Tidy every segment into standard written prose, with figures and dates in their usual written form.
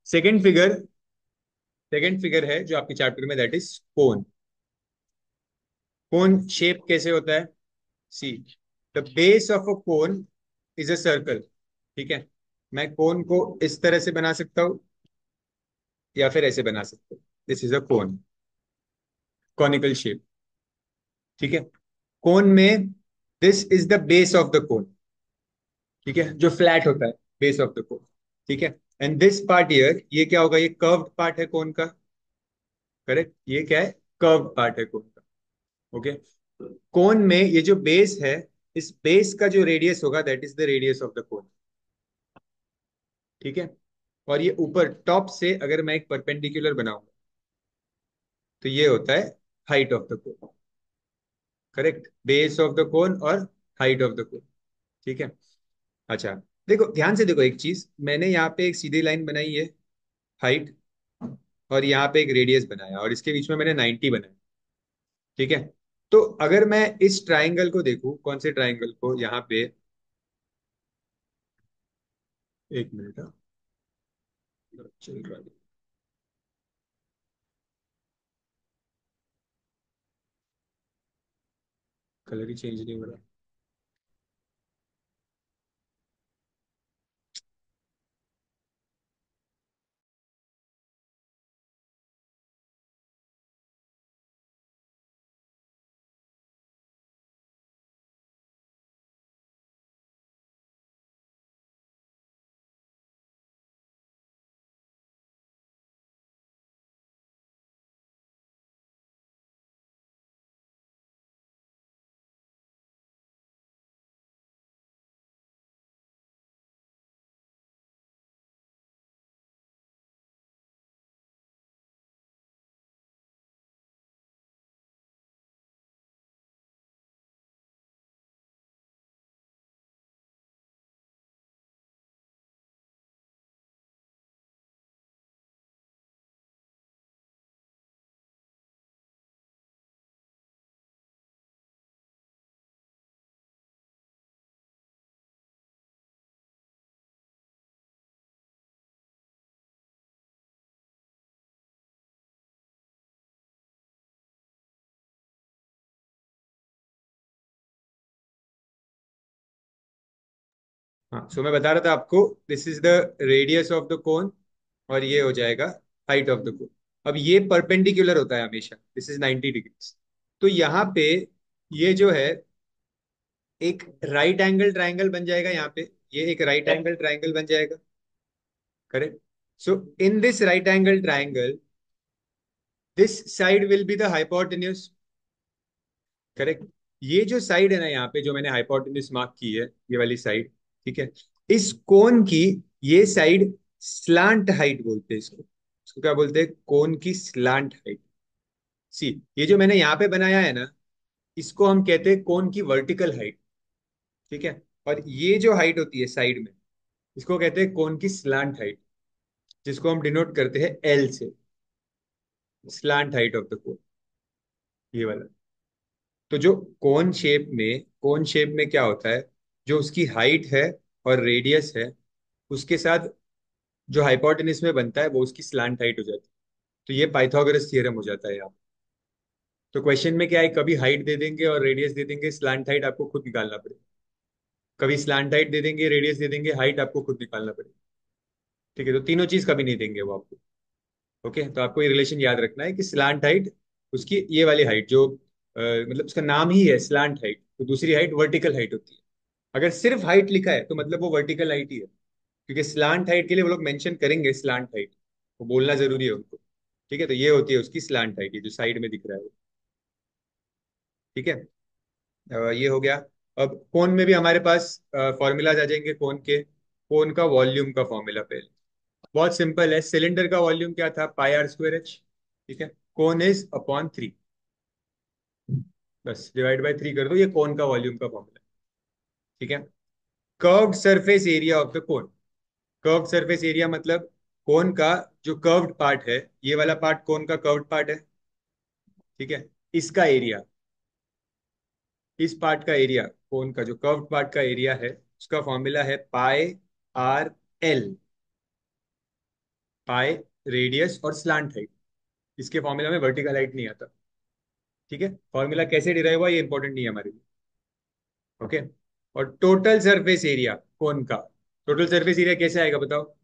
Second figure, second figure है जो आपके चैप्टर में, that is cone. Cone shape कैसे होता है? See, the base of a cone is a circle. ठीक है, मैं कोन को इस तरह से बना सकता हूं या फिर ऐसे बना सकता हूं। This is a cone, conical shape. ठीक है, कोन में this is the base of the कोन। ठीक है, जो फ्लैट होता है, बेस ऑफ द कोन। ठीक है, एंड दिस पार्ट हियर, ये क्या होगा? ये कर्व्ड पार्ट है कोन का। करेक्ट, ये क्या है? कर्व्ड पार्ट है कोन का। ओके, कोन में ये जो बेस है, इस बेस का जो रेडियस होगा that is the radius of the कोन। ठीक है, और ये ऊपर टॉप से अगर मैं एक परपेंडिकुलर बनाऊंगा तो ये होता है height of the cone. Correct, base of the कोन और हाइट ऑफ द कोन। ठीक है, अच्छा, देखो ध्यान से देखो, एक चीज मैंने यहाँ पे एक सीधी लाइन बनाई है, हाइट, और यहाँ पे एक रेडियस बनाया और इसके बीच में मैंने 90 बनाया। ठीक है, तो अगर मैं इस ट्राइंगल को देखूं, कौन से ट्राइंगल को? यहाँ पे, एक मिनट, चल रहा है, कलर ही चेंज नहीं हो रहा। हाँ, सो मैं बता रहा था आपको, this is the radius of the कोन और ये हो जाएगा हाइट ऑफ द कोन। अब ये परपेंडिकुलर होता है हमेशा, दिस इज 90 डिग्रीज। तो यहाँ पे ये जो है एक राइट एंगल ट्राइंगल बन जाएगा यहाँ पे, ये एक राइट एंगल ट्राइंगल बन जाएगा। Correct, so in this right angle triangle this side will be the hypotenuse. Correct, ये जो साइड है ना यहाँ पे, जो मैंने हाइपोटेन्यूज मार्क की है, ये वाली साइड। ठीक है, इस कोन की ये साइड स्लांट हाइट बोलते हैं इसको। इसको क्या बोलते हैं? कोन की स्लांट हाइट। सी, ये जो मैंने यहाँ पे बनाया है ना, इसको हम कहते हैं कोन की वर्टिकल हाइट। ठीक है, और ये जो हाइट होती है साइड में, इसको कहते हैं कोन की स्लांट हाइट, जिसको हम डिनोट करते हैं एल से, स्लांट हाइट ऑफ द कोन, ये वाला। तो जो कोन शेप में क्या होता है, जो उसकी हाइट है और रेडियस है, उसके साथ जो हाइपोटेन्यूज में बनता है वो उसकी स्लांट हाइट हो जाती है। तो ये पाइथागोरस थ्योरम हो जाता है यहाँ पे। तो क्वेश्चन में क्या है, कभी हाइट दे देंगे और रेडियस दे देंगे, स्लांट हाइट आपको खुद निकालना पड़ेगा। कभी स्लांट हाइट दे देंगे, रेडियस दे देंगे, हाइट आपको खुद निकालना पड़ेगा। ठीक है, तो तीनों चीज कभी नहीं देंगे वो आपको। ओके, तो आपको ये रिलेशन याद रखना है कि स्लांट हाइट, उसकी ये वाली हाइट जो मतलब उसका नाम ही है स्लांट हाइट, तो दूसरी हाइट वर्टिकल हाइट होती है। अगर सिर्फ हाइट लिखा है तो मतलब वो वर्टिकल हाइट ही है, क्योंकि स्लांट हाइट के लिए वो लोग मेंशन करेंगे स्लांट हाइट, वो बोलना जरूरी है उनको। ठीक है, तो ये होती है उसकी स्लांट हाइट, ये जो साइड में दिख रहा है वो। ठीक है, ये हो गया। अब कोन में भी हमारे पास फॉर्मूलाज आ जाएंगे कोन के। कोन का वॉल्यूम का फॉर्मूला पहले बहुत सिंपल है, सिलेंडर का वॉल्यूम क्या था? पाई आर स्क्वायर एच। ठीक है, कोन इज अपॉन 3, बस डिवाइड बाय 3 कर दो, ये कोन का वॉल्यूम का फॉर्मूला। ठीक है, curved surface area of the cone. Curved surface area मतलब कोन का जो कर्व्ड पार्ट है, ये वाला पार्ट कोन का कर्व्ड पार्ट है। ठीक है, इसका एरिया, इस पार्ट का एरिया, कोन का जो कर्व्ड पार्ट का एरिया है, उसका फॉर्मूला है पाई आर एल। पाई रेडियस और स्लांट हाइट। इसके फॉर्मूला में वर्टिकल हाइट नहीं आता। ठीक है, फॉर्मूला कैसे डिराइव हुआ ये इंपॉर्टेंट नहीं है हमारे लिए। ओके। और टोटल सरफेस एरिया कौन का, टोटल सरफेस एरिया कैसे आएगा बताओ।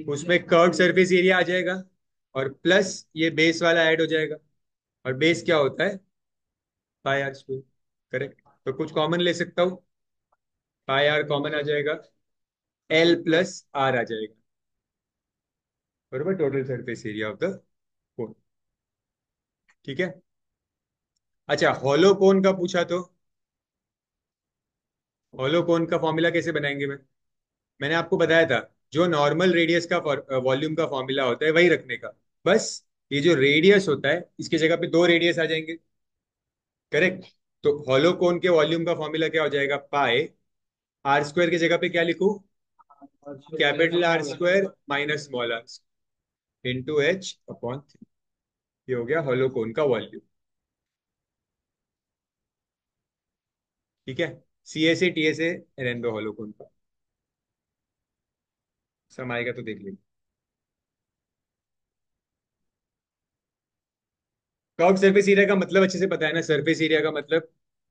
उसमें कर्व सरफेस एरिया आ जाएगा और प्लस ये बेस वाला ऐड हो जाएगा। और बेस क्या होता है, पाई आर स्क्वायर। करेक्ट। तो कुछ कॉमन ले सकता हूँ, पाई आर कॉमन आ जाएगा, एल प्लस आर आ जाएगा। बरोबर, total surface area of the कोन। ठीक है। अच्छा, हॉलो कोन का पूछा तो हॉलो कोन का फॉर्मूला कैसे बनाएंगे मैंने आपको बताया था, जो नॉर्मल रेडियस का वॉल्यूम का फॉर्मूला होता है वही रखने का। बस ये जो रेडियस होता है इसकी जगह पे दो रेडियस आ जाएंगे। करेक्ट। तो हॉलो कोन के वॉल्यूम का फॉर्मूला क्या हो जाएगा, पाई आर स्क्वायर की जगह पे क्या लिखूं, capital R square minus small r into h upon 3। ये हो गया हॉलो कोन का वॉल्यूम। ठीक है। सी ए से टी ए से रहने दो हॉलो कोन का, सम आएगा तो देख लेंगे। कर्व सरफेस एरिया का मतलब अच्छे से पता है ना, सरफेस एरिया का मतलब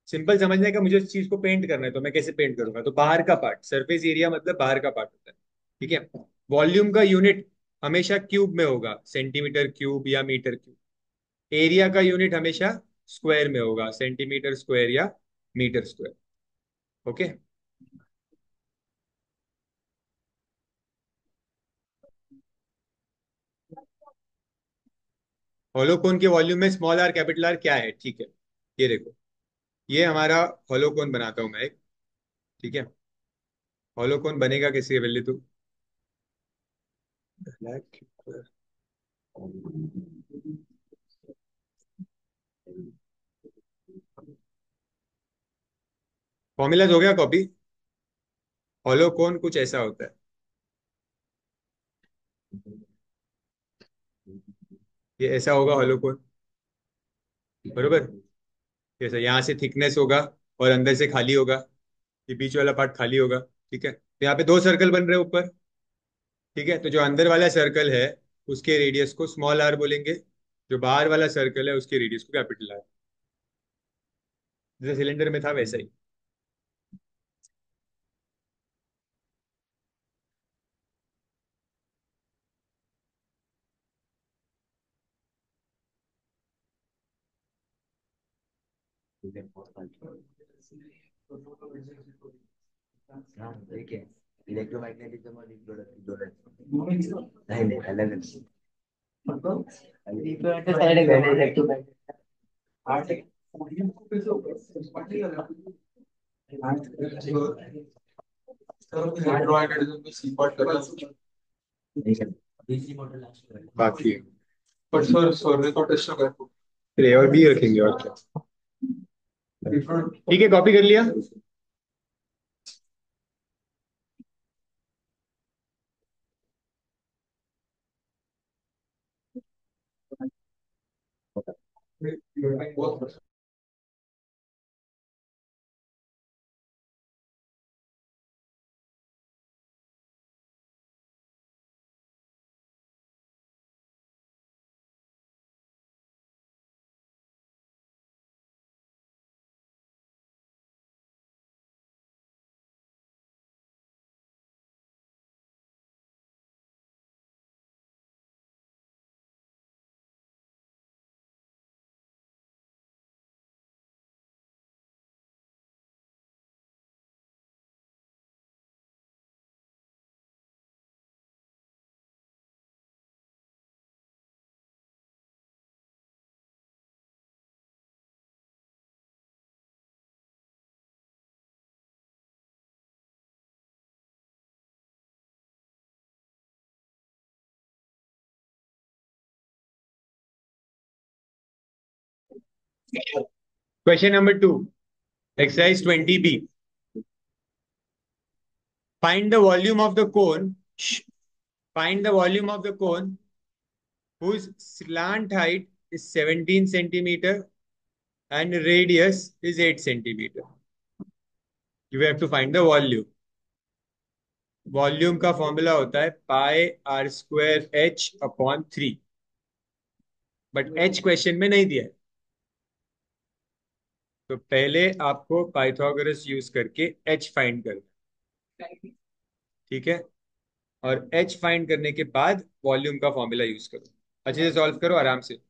सिंपल समझने का, मुझे उस चीज को पेंट करना है तो मैं कैसे पेंट करूंगा, तो बाहर का पार्ट, सरफेस एरिया मतलब बाहर का पार्ट होता है। ठीक है। वॉल्यूम का यूनिट हमेशा क्यूब में होगा, सेंटीमीटर क्यूब या मीटर क्यूब। एरिया का यूनिट हमेशा स्क्वायर में होगा, सेंटीमीटर स्क्वायर या मीटर स्क्वायर। ओके। होलोकोन के वॉल्यूम में स्मॉल आर कैपिटल आर क्या है, ठीक है। ये देखो, ये हमारा होलोकोन बनाता हूं मैं एक। ठीक है। होलोकोन बनेगा कैसे पहले तो, फॉर्मूला हो गया कॉपी। होलोकोन कुछ ऐसा होता है, ये ऐसा होगा होलोकोन। बरोबर, जैसे यहाँ से थिकनेस होगा और अंदर से खाली होगा, ये बीच वाला पार्ट खाली होगा। ठीक है, तो यहाँ पे दो सर्कल बन रहे हैं ऊपर। ठीक है, तो जो अंदर वाला सर्कल है उसके रेडियस को स्मॉल आर बोलेंगे, जो बाहर वाला सर्कल है उसके रेडियस को कैपिटल आर। जैसे सिलेंडर में था वैसा ही। हाँ देखिए, इलेक्ट्रोमैग्नेटिज्म और नहीं नहीं अलग डीसी मोटर लास्ट बाकी है। फिर और भी रखेंगे और क्या। ठीक है, कॉपी कर लिया। Question number 2, exercise 20B। Find the volume of the cone, find the volume of the cone whose slant height is 17 centimeter and radius is 8 centimeter. You have to find the volume. Volume का formula होता है pi r square h upon 3, but h question में नहीं दिया है। तो पहले आपको पाइथागोरस यूज करके एच फाइंड करना है, ठीक है। और एच फाइंड करने के बाद वॉल्यूम का फॉर्मूला यूज करो, अच्छे से सॉल्व करो आराम से।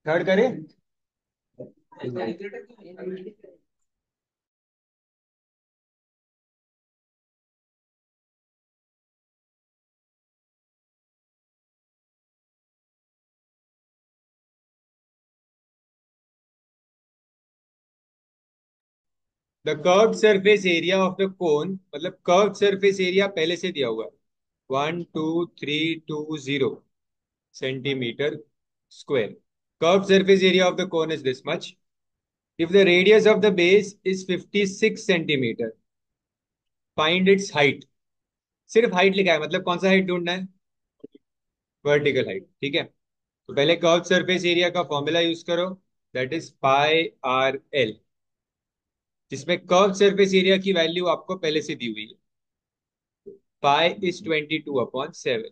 थर्ड करें। The curved surface area of the कोन, मतलब कर्व्ड सरफेस एरिया पहले से दिया हुआ है 12320 centimetre square. Curved surface area of the cone is this much. If the radius of the base is 56 centimetre, find its height. सिर्फ height लिखा है, मतलब कौन सा हाइट ढूंढना है? वर्टिकल हाइट, ठीक है। तो पहले कर्व सरफेस एरिया का फॉर्मूला यूज करो, that is pi r L, जिसमें कर्व सरफेस एरिया की वैल्यू आपको पहले से दी हुई है। पाई इज 22/7,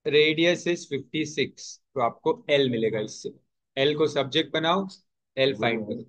रेडियस इज 56, तो आपको एल मिलेगा इससे। एल को सब्जेक्ट बनाओ, एल फाइंड करो।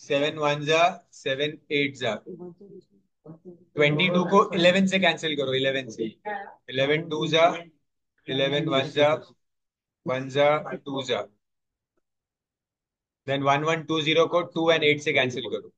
7 1 जा, 7 8 जा, 22 को 11 से कैंसिल करो, 11 से। 11 2 जा, 11 1 जा, 1 जा 2 जा, देन 1120 को 2 और 8 से कैंसिल करो।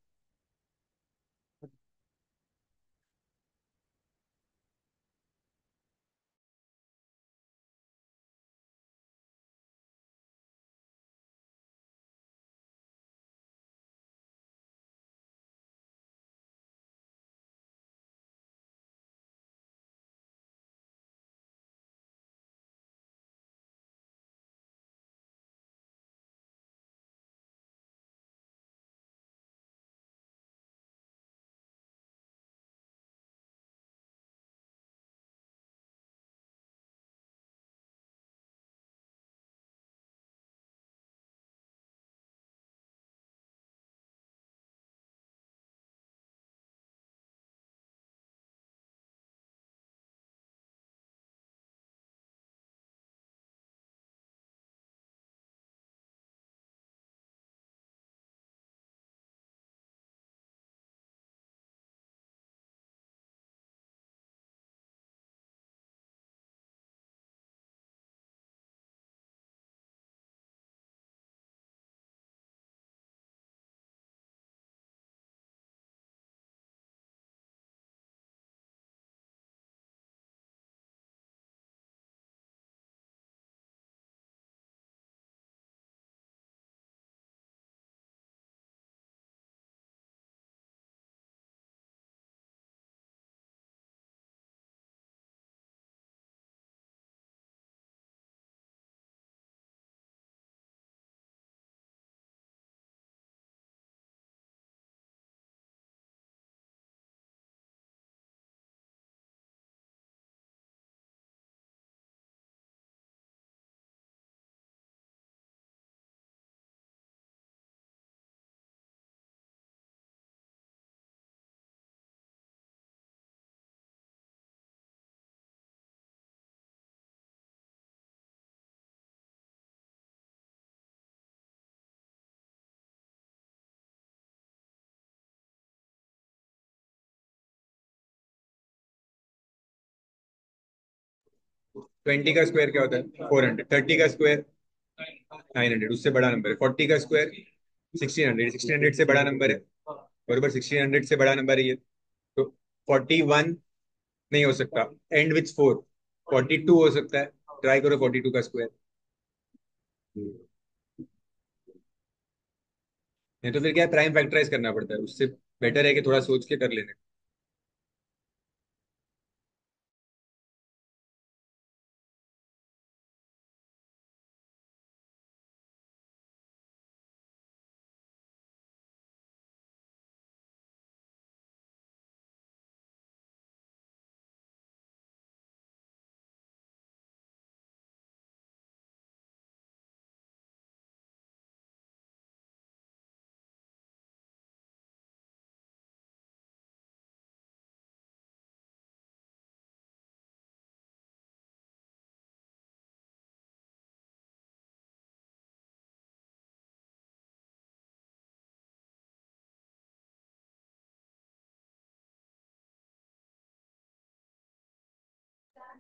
20 का स्क्वायर क्या होता है? 400। 30 का स्क्वायर 900, उससे बड़ा नंबर है। 40 का स्क्वायर 1600, 1600 से बड़ा नंबर है। बरोबर, 1600 से बड़ा नंबर है ये। तो 41 नहीं हो सकता, एंड विथ 4। 42 हो सकता है, ट्राई करो 42 का स्क्वायर। नहीं तो फिर क्या, प्राइम फैक्टराइज करना पड़ता है, उससे बेटर है कि थोड़ा सोच के कर लेने।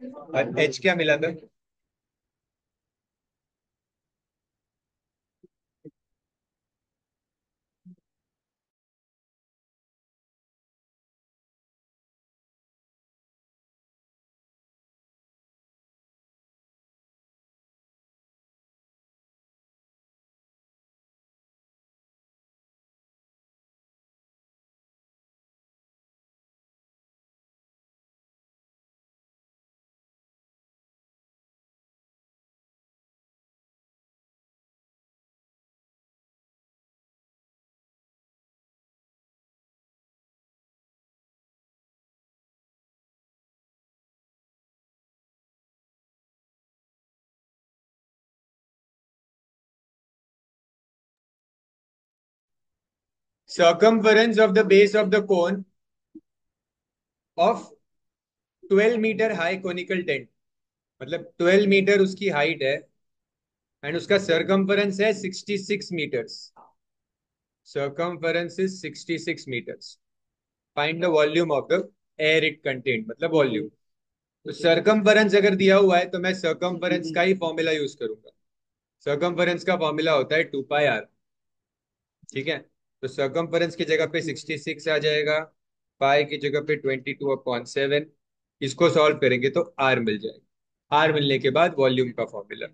और एच क्या मिला था? Circumference of the base of the cone of 12 metre high conical tent, मतलब 12 मीटर उसकी हाइट है एंड उसका सरकमफरेंस है 66 metres. circumference is 66 meters. Find the volume of the air it contained, मतलब वॉल्यूम। तो सरकमफरेंस अगर दिया हुआ है तो मैं सरकमफरेंस का ही फॉर्मूला यूज करूंगा। सरकमफरेंस का फॉर्मूला होता है 2 पाई आर। ठीक है, तो सरकमफरेंस की जगह पे 66 आ जाएगा, पाई की जगह पे 22/7। इसको सॉल्व करेंगे तो आर मिल जाएगा। आर मिलने के बाद वॉल्यूम का फॉर्मूला।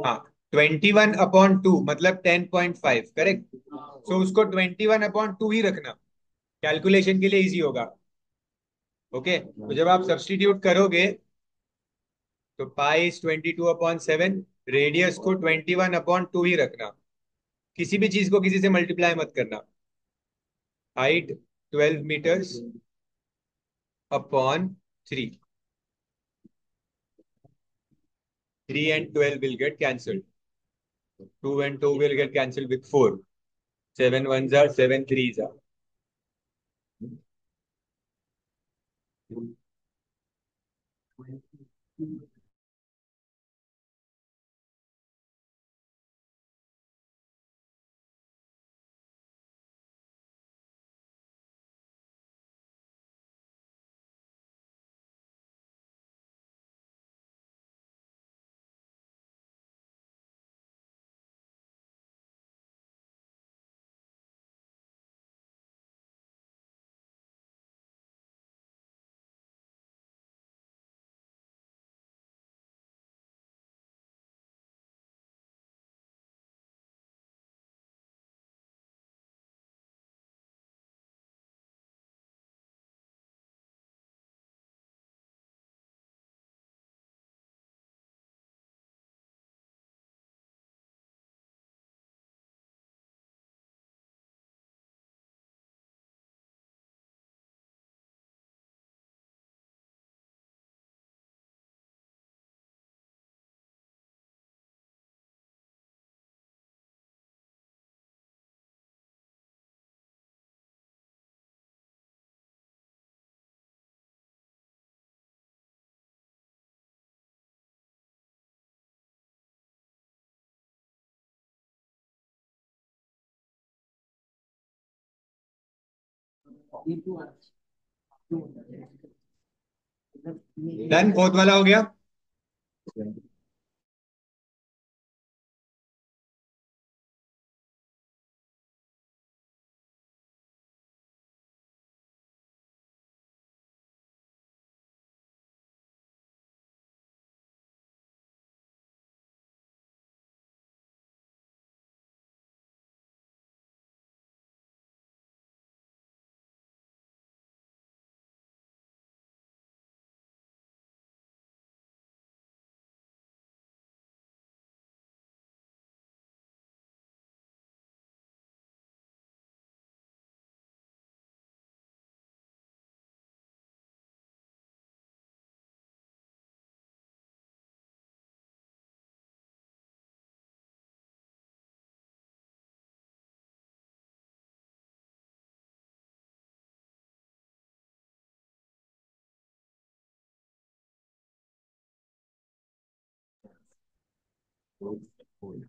हाँ, 21/2 मतलब 10.5, करेक्ट। सो उसको 21/2 ही रखना, कैलकुलेशन के लिए इजी होगा। ओके, तो जब आप सब्सटीट्यूट करोगे तो पाई इज 22/7, रेडियस को 21/2 ही रखना। किसी भी चीज को किसी से मल्टीप्लाई मत करना। Height 12 metres upon 3। 3 and 12 will get cancelled. 2 and 2 will get cancelled with 4. 7 ones are 7 threes are. Done, fourth वाला हो गया।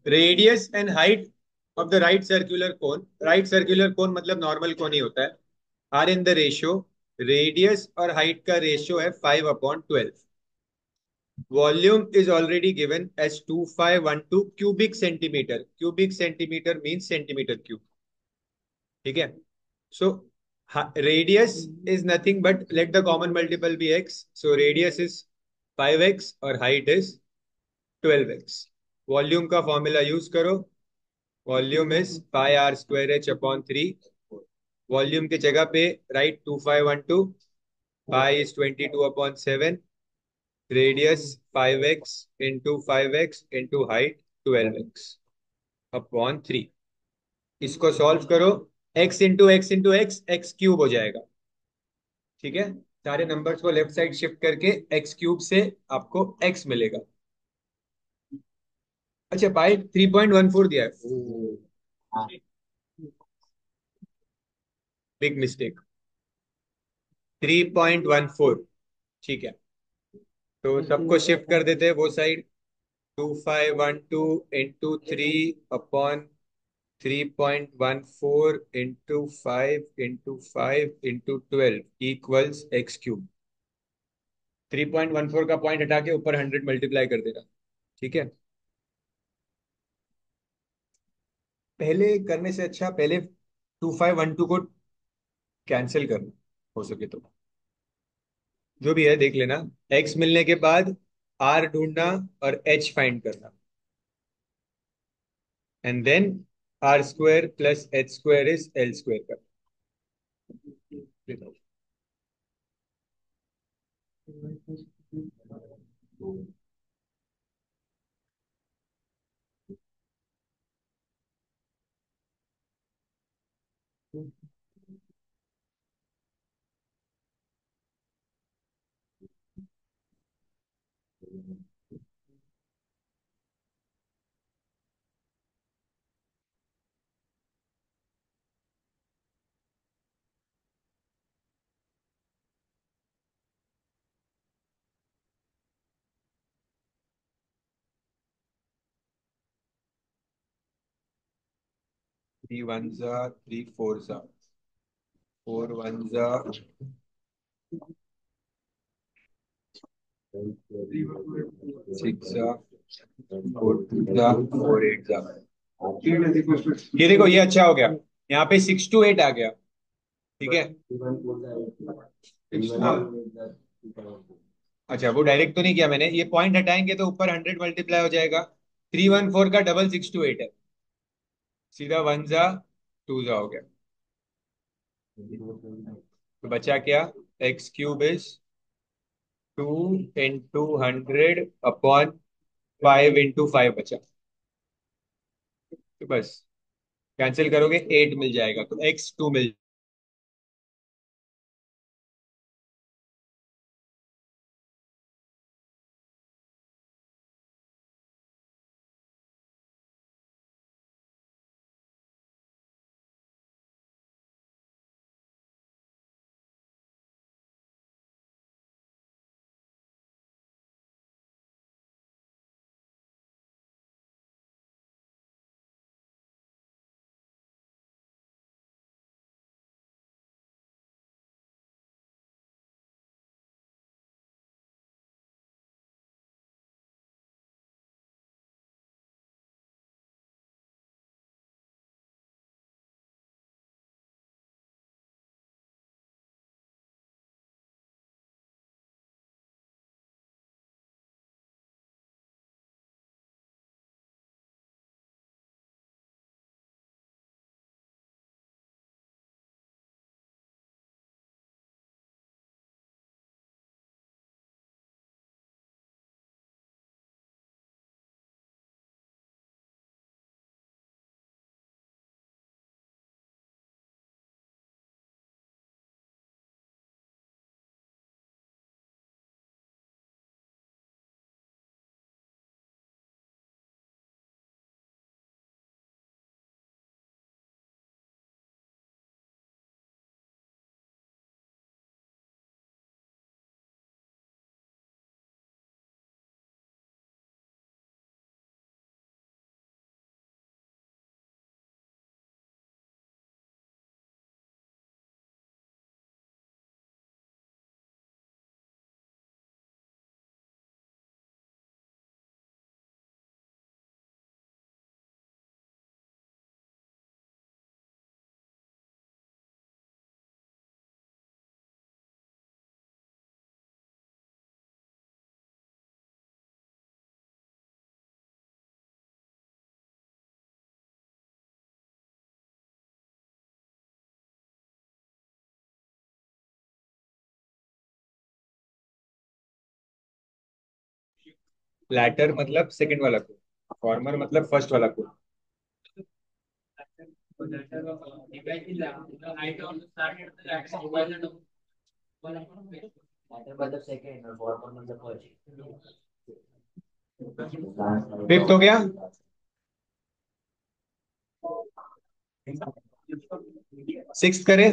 Radius and height of the right circular cone मतलब नॉर्मल कोन ही होता है, are in the ratio, radius और height का ratio है 5/12। Volume is already given as 2512 cubic centimetre, cubic centimetre mean centimetre cube. ठीक है। So radius is nothing but let the common multiple be x, so radius is 5x और height is 12x। Volume का formula use करो, volume is pi r square h upon 3। Volume की जगह पे write 2512, pi is 22/7, radius 5x into 5x into height 12x upon 3। इसको solve करो, x into x into x x cube हो जाएगा। ठीक है, सारे नंबर्स को लेफ्ट साइड शिफ्ट करके एक्स क्यूब से आपको x मिलेगा। अच्छा, पाई 3.14 दिया है, बिग मिस्टेक, 3.14। ठीक है, तो सबको शिफ्ट कर देते हैं वो side. 2512 into 3/3.14 into 5 into 5 into 12 equals x cube. 3.14 का पॉइंट हटा के ऊपर 100 मल्टीप्लाई कर देना। ठीक है, पहले करने से अच्छा पहले 2512 को कैंसिल करना, हो सके तो। जो भी है देख लेना। एक्स मिलने के बाद आर ढूंढना और एच फाइंड करना, and then r square plus H square is l square करना। 3 1 3 4 4 1 6 4 2 4 8। ये देखो ये अच्छा हो गया, यहाँ पे 6 to 8 आ गया। ठीक है, हाँ। अच्छा, वो डायरेक्ट तो नहीं किया मैंने, ये पॉइंट हटाएंगे तो ऊपर 100 मल्टीप्लाई हो जाएगा। 314 का डबल 6 to 8 है, सीधा 1 टू हो गया। तो बचा क्या, x cube is 2 into 100 upon 5 into 5 बचा। तो बस कैंसिल करोगे 8 मिल जाएगा, तो x2 मिल लैटर मतलब सेकंड वाला कोण, फॉर्मर मतलब फर्स्ट वाला कोण। Latter मतलब सेकंड और फॉर्मर मतलब फर्स्ट। फिफ्थ हो गया। सिक्स करे।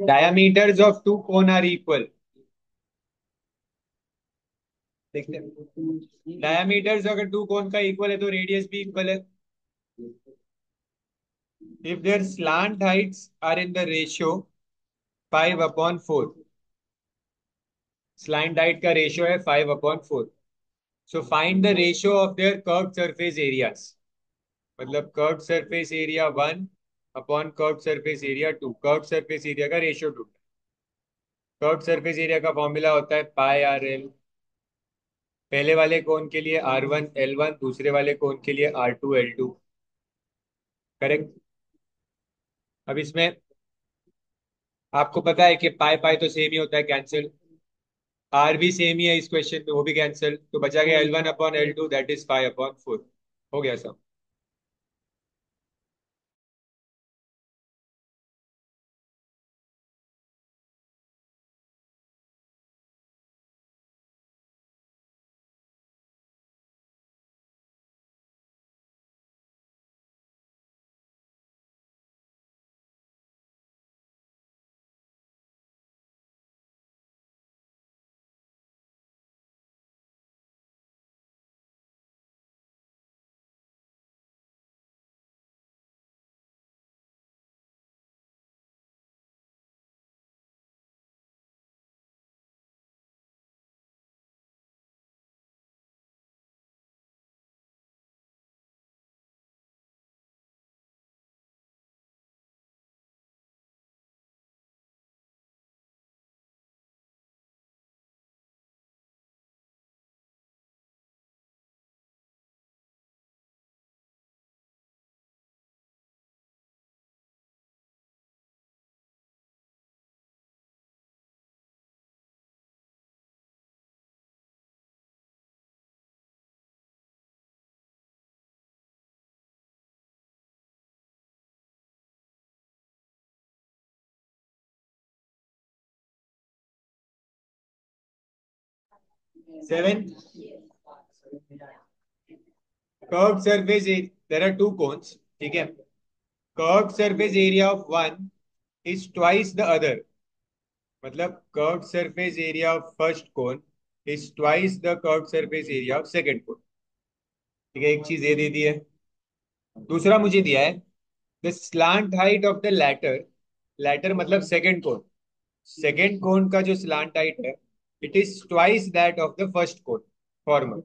Diameters of two cones are equal. देखते हैं, डायमीटर्स अगर टू कोन का इक्वल है तो रेडियस भी इक्वल है। If their slant heights are in the ratio 5/4, slant height का रेशियो है 5/4, so find the ratio of their curved surface areas. मतलब curved surface area 1 upon curved surface area 2, curved surface area का ratio 2। Curved surface area का formula होता है πr_l। पहले वाले कोन के लिए r1 l1, दूसरे वाले कोन के लिए r2 l2। करेक्ट। अब इसमें आपको पता है कि पाई पाई तो सेम ही होता है, कैंसिल। आर भी सेम ही है इस क्वेश्चन में, वो भी कैंसिल, तो बचा गया l1/l2, दैट इज 5/4। हो गया सब। 7, curved surface, there are two cones, ठीक है। Curved surface area of one is twice the other. मतलब curved surface area of first cone is twice the curved surface area of second cone. ठीक है, एक चीज ये दे दी है। दूसरा मुझे दिया है the slant height of the latter, latter मतलब सेकंड कोन, सेकंड कोन का जो स्लांट हाइट है it is twice that of the first cone, formal.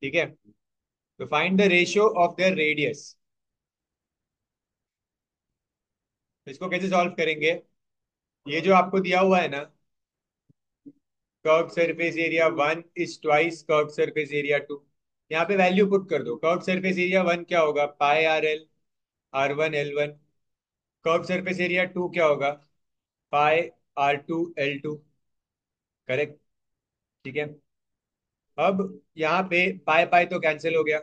ठीक है, तो find the ratio of their radius. इसको कैसे सॉल्व करेंगे? ये जो आपको दिया हुआ है ना, curve surface area 1 is twice curve surface area 2, यहाँ पे वैल्यू पुट कर दो। कर्व सरफेस एरिया 1 क्या होगा, πr_l r1 l1। Curve surface area 2 क्या होगा, πr2 l2। करेक्ट। ठीक है। अब यहाँ पे पाई पाई तो कैंसिल हो गया।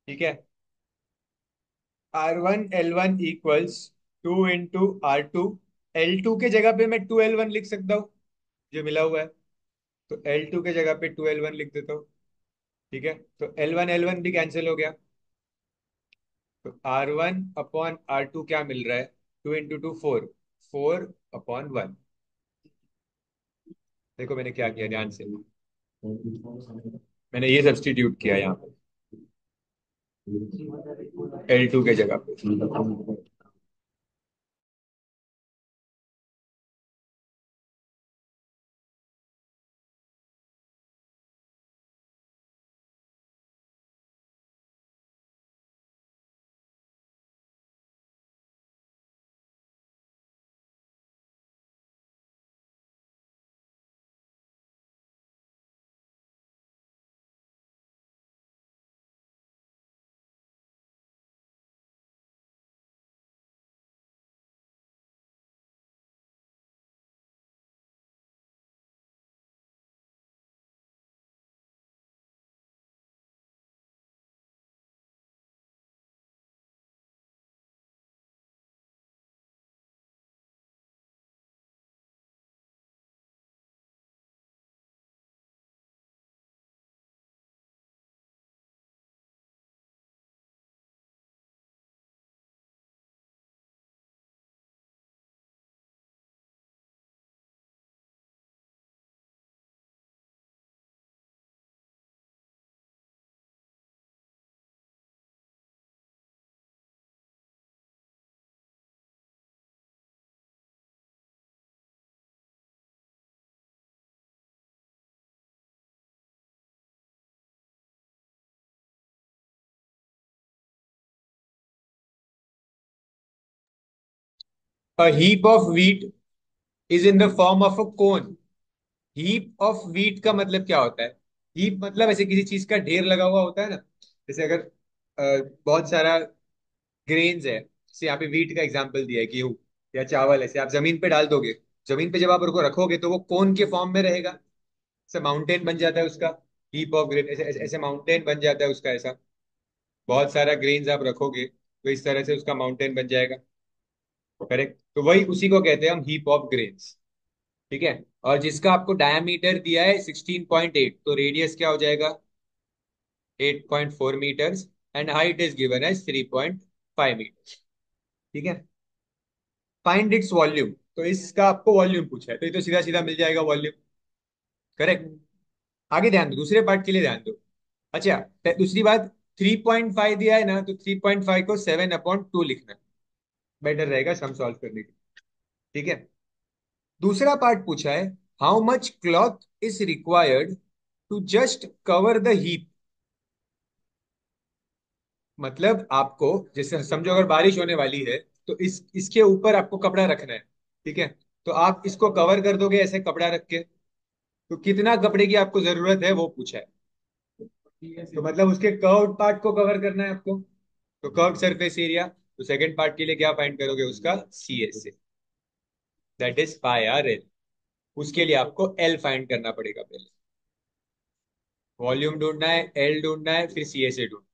ठीक है, r1 l1 = 2 × r2 l2 के जगह पे मैं 2l1 लिख सकता हूँ, जो मिला हुआ है। तो l2 के जगह पे 2l1 लिख देता हूँ। ठीक है, तो l1 भी कैंसिल हो गया। तो r1/r2 क्या मिल रहा है, 2 × 2 4, 4/1। देखो मैंने क्या किया ध्यान से, मैंने ये सब्स्टिट्यूट किया यहाँ पे l2 के जगह पे। A heap of wheat is in the form of a cone. Heap of wheat का मतलब क्या होता है? हीप मतलब ऐसे किसी चीज का ढेर लगा हुआ होता है ना। जैसे अगर बहुत सारा ग्रेन्स है, जैसे यहाँ पे व्हीट का एग्जांपल दिया है, गेहूं या चावल, ऐसे आप जमीन पे डाल दोगे, जमीन पे जब आप उनको रखोगे तो वो कोन के फॉर्म में रहेगा, ऐसे माउंटेन बन जाता है उसका। हीप ऑफ ग्रेन ऐसे ऐसे, ऐसे माउंटेन बन जाता है उसका ऐसा। बहुत सारा ग्रेन्स आप रखोगे तो इस तरह से उसका माउंटेन बन जाएगा। करेक्ट, तो वही उसी को कहते हैं हम हीप ऑफ ग्रेन्स। ठीक है। और जिसका आपको डायमीटर दिया है 16.8, तो रेडियस क्या हो जाएगा? 8.4 metres. And height is given as 3.5 metres. ठीक है। फाइंड इट्स वॉल्यूम, तो इसका आपको वॉल्यूम पूछा है, तो ये तो सीधा सीधा मिल जाएगा वॉल्यूम। करेक्ट। आगे ध्यान दो, दूसरे पार्ट के लिए ध्यान दो। अच्छा, दूसरी बात, 3.5 दिया है ना, तो 3.5 को 7/2 लिखना बेटर रहेगा सम सॉल्व करने के लिए। ठीक है। दूसरा पार्ट पूछा है, how much cloth is required to just cover the heap. मतलब आपको, जैसे समझो अगर बारिश होने वाली है, तो इसके ऊपर आपको कपड़ा रखना है। ठीक है। तो आप इसको कवर कर दोगे ऐसे कपड़ा रख के, तो कितना कपड़े की आपको जरूरत है वो पूछा है। तो मतलब उसके कर्व पार्ट को कवर करना है आपको, तो कर्व सरफेस एरिया। तो सेकंड पार्ट के लिए क्या फाइंड करोगे? उसका सी एस से, that is pi r L. उसके लिए आपको एल फाइंड करना पड़ेगा पहले। वॉल्यूम ढूंढना है, एल ढूंढना है, फिर सी एस ए ढूंढना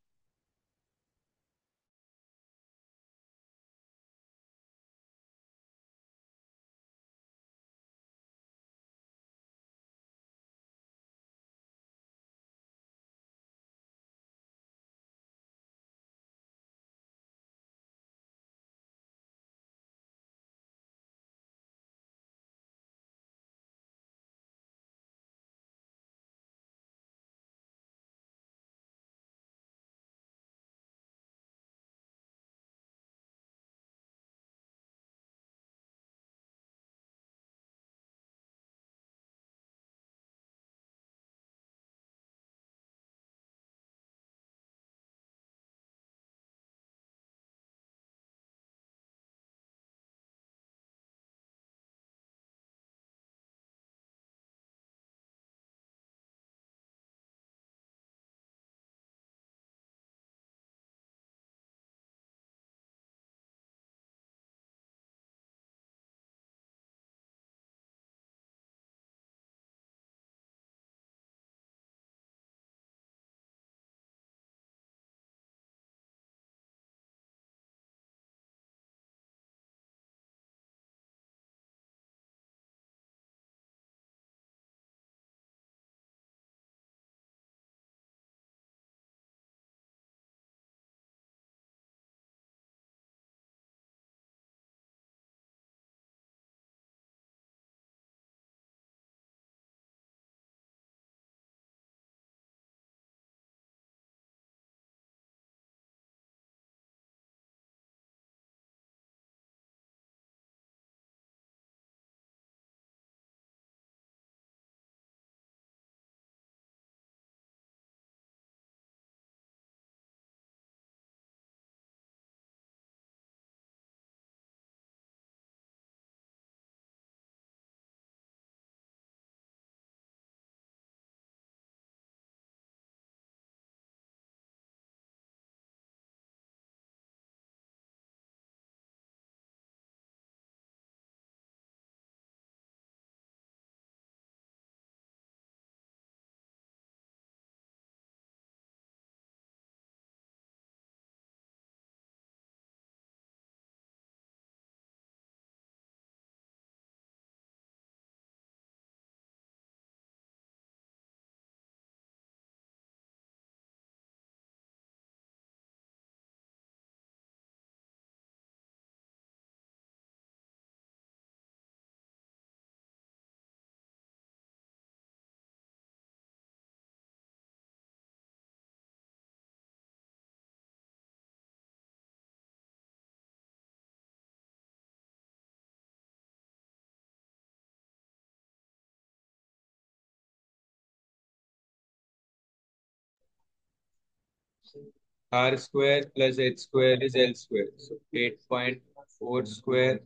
r square plus H square is l square, so 8.4 square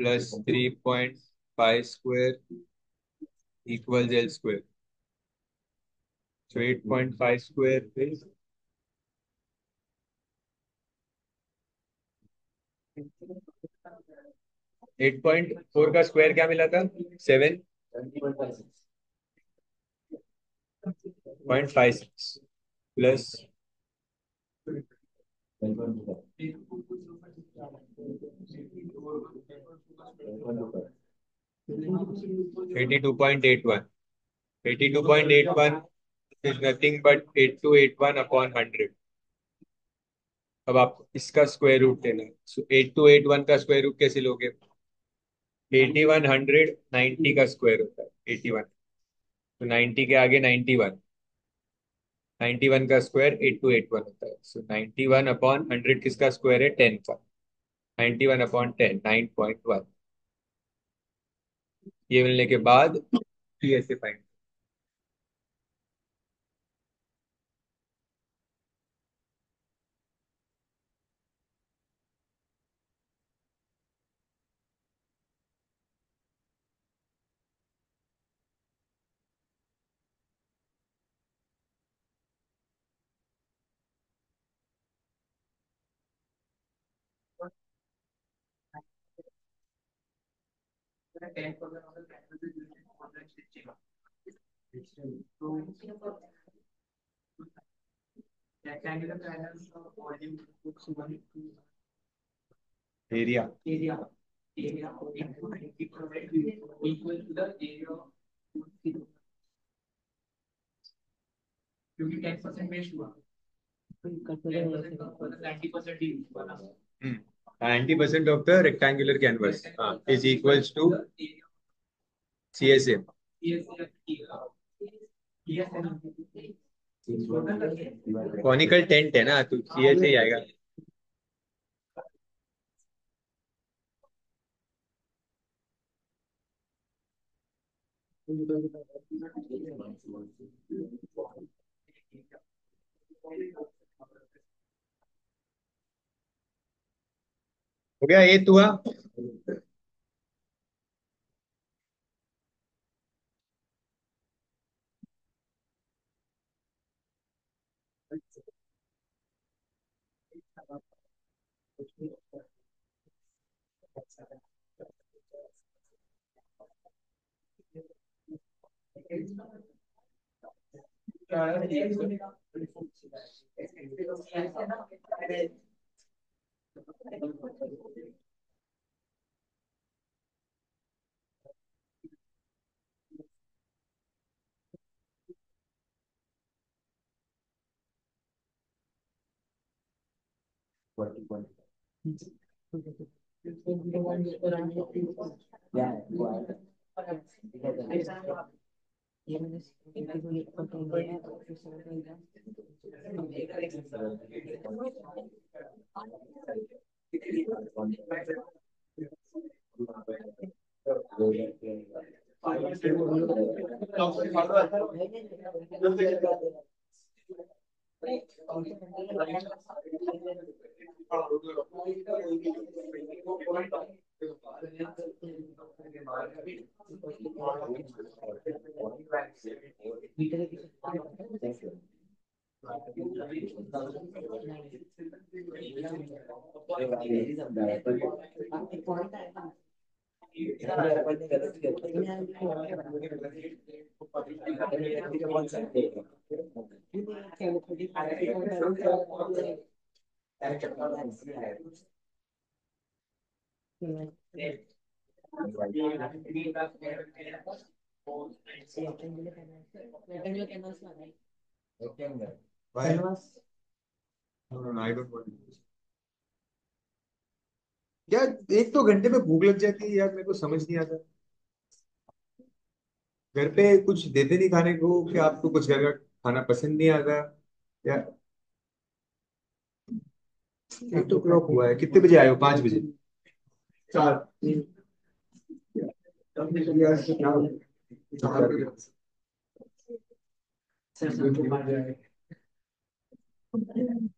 plus 3.5 square equal l square. So 8.5 square is 8.4 का स्क्वायर क्या मिला था? 7.56 plus 82.81. 82.81 is nothing but 8281 upon 100. अब आप इसका स्क्वायर रूट लेना है. सो 8281 का स्क्वायर रूट कैसे लोगे? 8100 90 का स्क्वायर होता है 81. तो 90 के आगे 91. 91 का स्क्वायर 8281 होता है. सो 91 अपॉन 100 किसका स्क्वायर है? 10 का. 91 अपॉन 10 9.1. ये मिलने के बाद ये ऐसे find. Area. Hmm. 90% of the rectangular canvas is equals to CSA. Conical tent है ना, तो CSA ही आएगा. हो गया 8 हुआ. Why? No, no, no, I don't want to. यार, एक तो घंटे में भूख लग जाती है यार, मेरे को समझ नहीं आता. घर पे कुछ देते नहीं खाने को, कि आपको कुछ घर का खाना पसंद नहीं आता यार. 8 o'clock हुआ है. कितने बजे आए हो? 5 बजे. 4.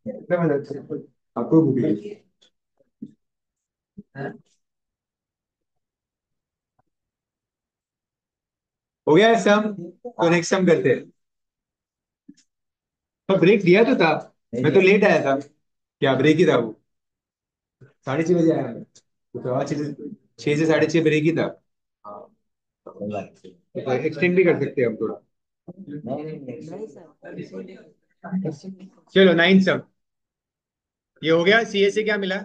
कितना बजे आपको भूख लगी? हो गया सम, तो नेक्स्ट सम करते हैं। तो ब्रेक दिया तो था, मैं तो लेट आया था। क्या ब्रेक ही था वो, 6:30 बजे आया मैं। तो आज 6 से 6:30 ब्रेक ही था। तो एक्सटेंड भी कर सकते हैं हम थोड़ा। चलो नाइन सम, ये हो गया। सीए से क्या मिला?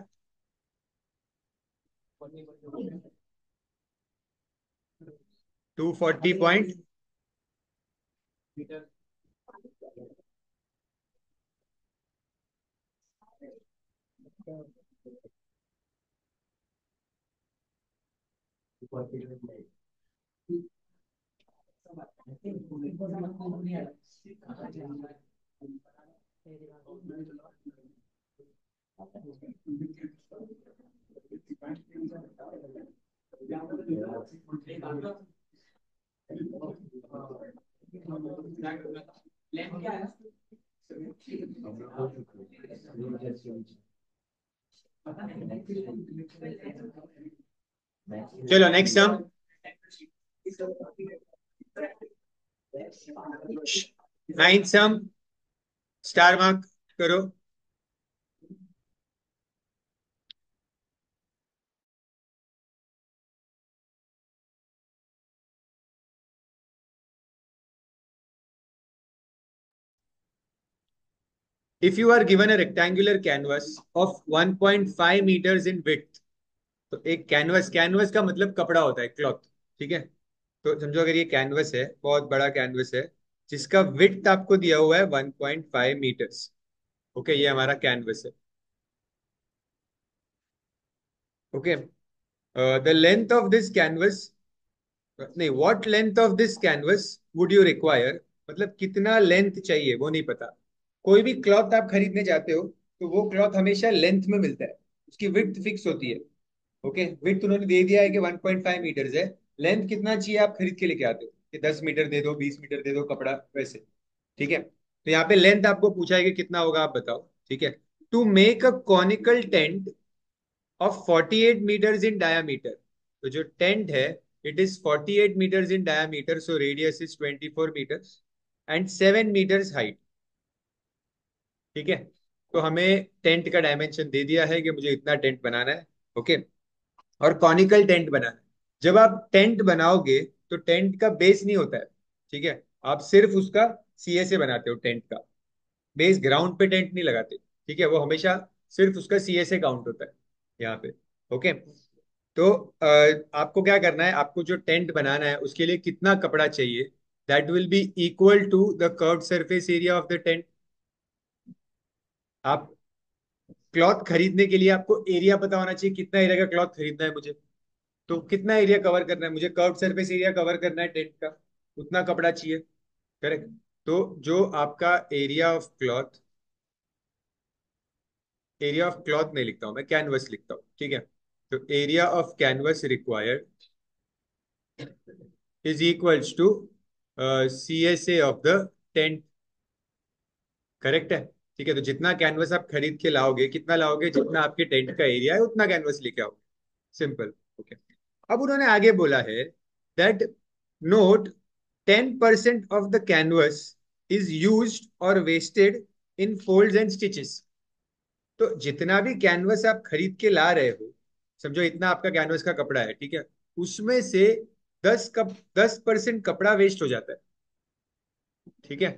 240 पॉइंट। चलो next sum, nine sum, star mark करो। If you are given a rectangular canvas of 1.5 metres in width, तो एक कैनवस, कैनवस का मतलब कपड़ा होता है, क्लॉथ। ठीक है, तो समझो अगर ये कैनवस है, बहुत बड़ा कैनवस है, जिसका विड्थ आपको दिया हुआ है 1.5 मीटर्स। ओके, ये हमारा कैनवस है। Okay, the length of this canvas, नहीं, what length of this canvas would you require, मतलब कितना लेंथ चाहिए वो नहीं पता। कोई भी क्लॉथ आप खरीदने जाते हो तो वो क्लॉथ हमेशा लेंथ में मिलता है, उसकी विड्थ फिक्स होती है। ओके, विड्थ उन्होंने दे दिया है कि 1.5 मीटर्स है। लेंथ कितना चाहिए आप खरीद के लेके आते हो कि 10 मीटर दे दो, 20 मीटर दे दो कपड़ा, वैसे। ठीक है, तो यहाँ पे लेंथ आपको पूछा है कि कितना होगा, आप बताओ। ठीक है, to make a conical tent of 48 metres in diameter, तो जो टेंट है, it is 48 metres in diameter, so radius is 24 metres and 7 metres height. ठीक है, तो हमें टेंट का डायमेंशन दे दिया है कि मुझे इतना टेंट बनाना है। ओके, और कॉनिकल टेंट बनाना है। जब आप टेंट बनाओगे तो टेंट का बेस नहीं होता है। ठीक है, आप सिर्फ उसका सीए से बनाते हो टेंट का बेस, ग्राउंड पे टेंट नहीं लगाते। ठीक है, वो हमेशा सिर्फ उसका सीए से काउंट होता है यहाँ पे। ओके, तो आपको क्या करना है, आपको जो टेंट बनाना है उसके लिए कितना कपड़ा चाहिए, that will be equal to the curved surface area of the tent. आप क्लॉथ खरीदने के लिए आपको एरिया पता होना चाहिए, कितना एरिया का क्लॉथ खरीदना है मुझे, तो कितना एरिया कवर करना है मुझे, कर्व सरफेस एरिया कवर करना है टेंट का, उतना कपड़ा चाहिए। करेक्ट, तो जो आपका area of cloth, area of cloth नहीं लिखता हूं मैं, कैनवस लिखता हूँ। ठीक है, तो area of canvas required is equals to C S A of the tent. Correct है। ठीक है, तो जितना कैनवस आप खरीद के लाओगे, कितना लाओगे, जितना आपके टेंट का एरिया है उतना कैनवस लेके आओगे। सिंपल। ओके, अब उन्होंने आगे बोला है that note 10% of the canvas is used और wasted in folds and stitches. तो जितना भी कैनवस आप खरीद के ला रहे हो, समझो इतना आपका कैनवस का कपड़ा है, ठीक है, उसमें से 10% कपड़ा वेस्ट हो जाता है। ठीक है,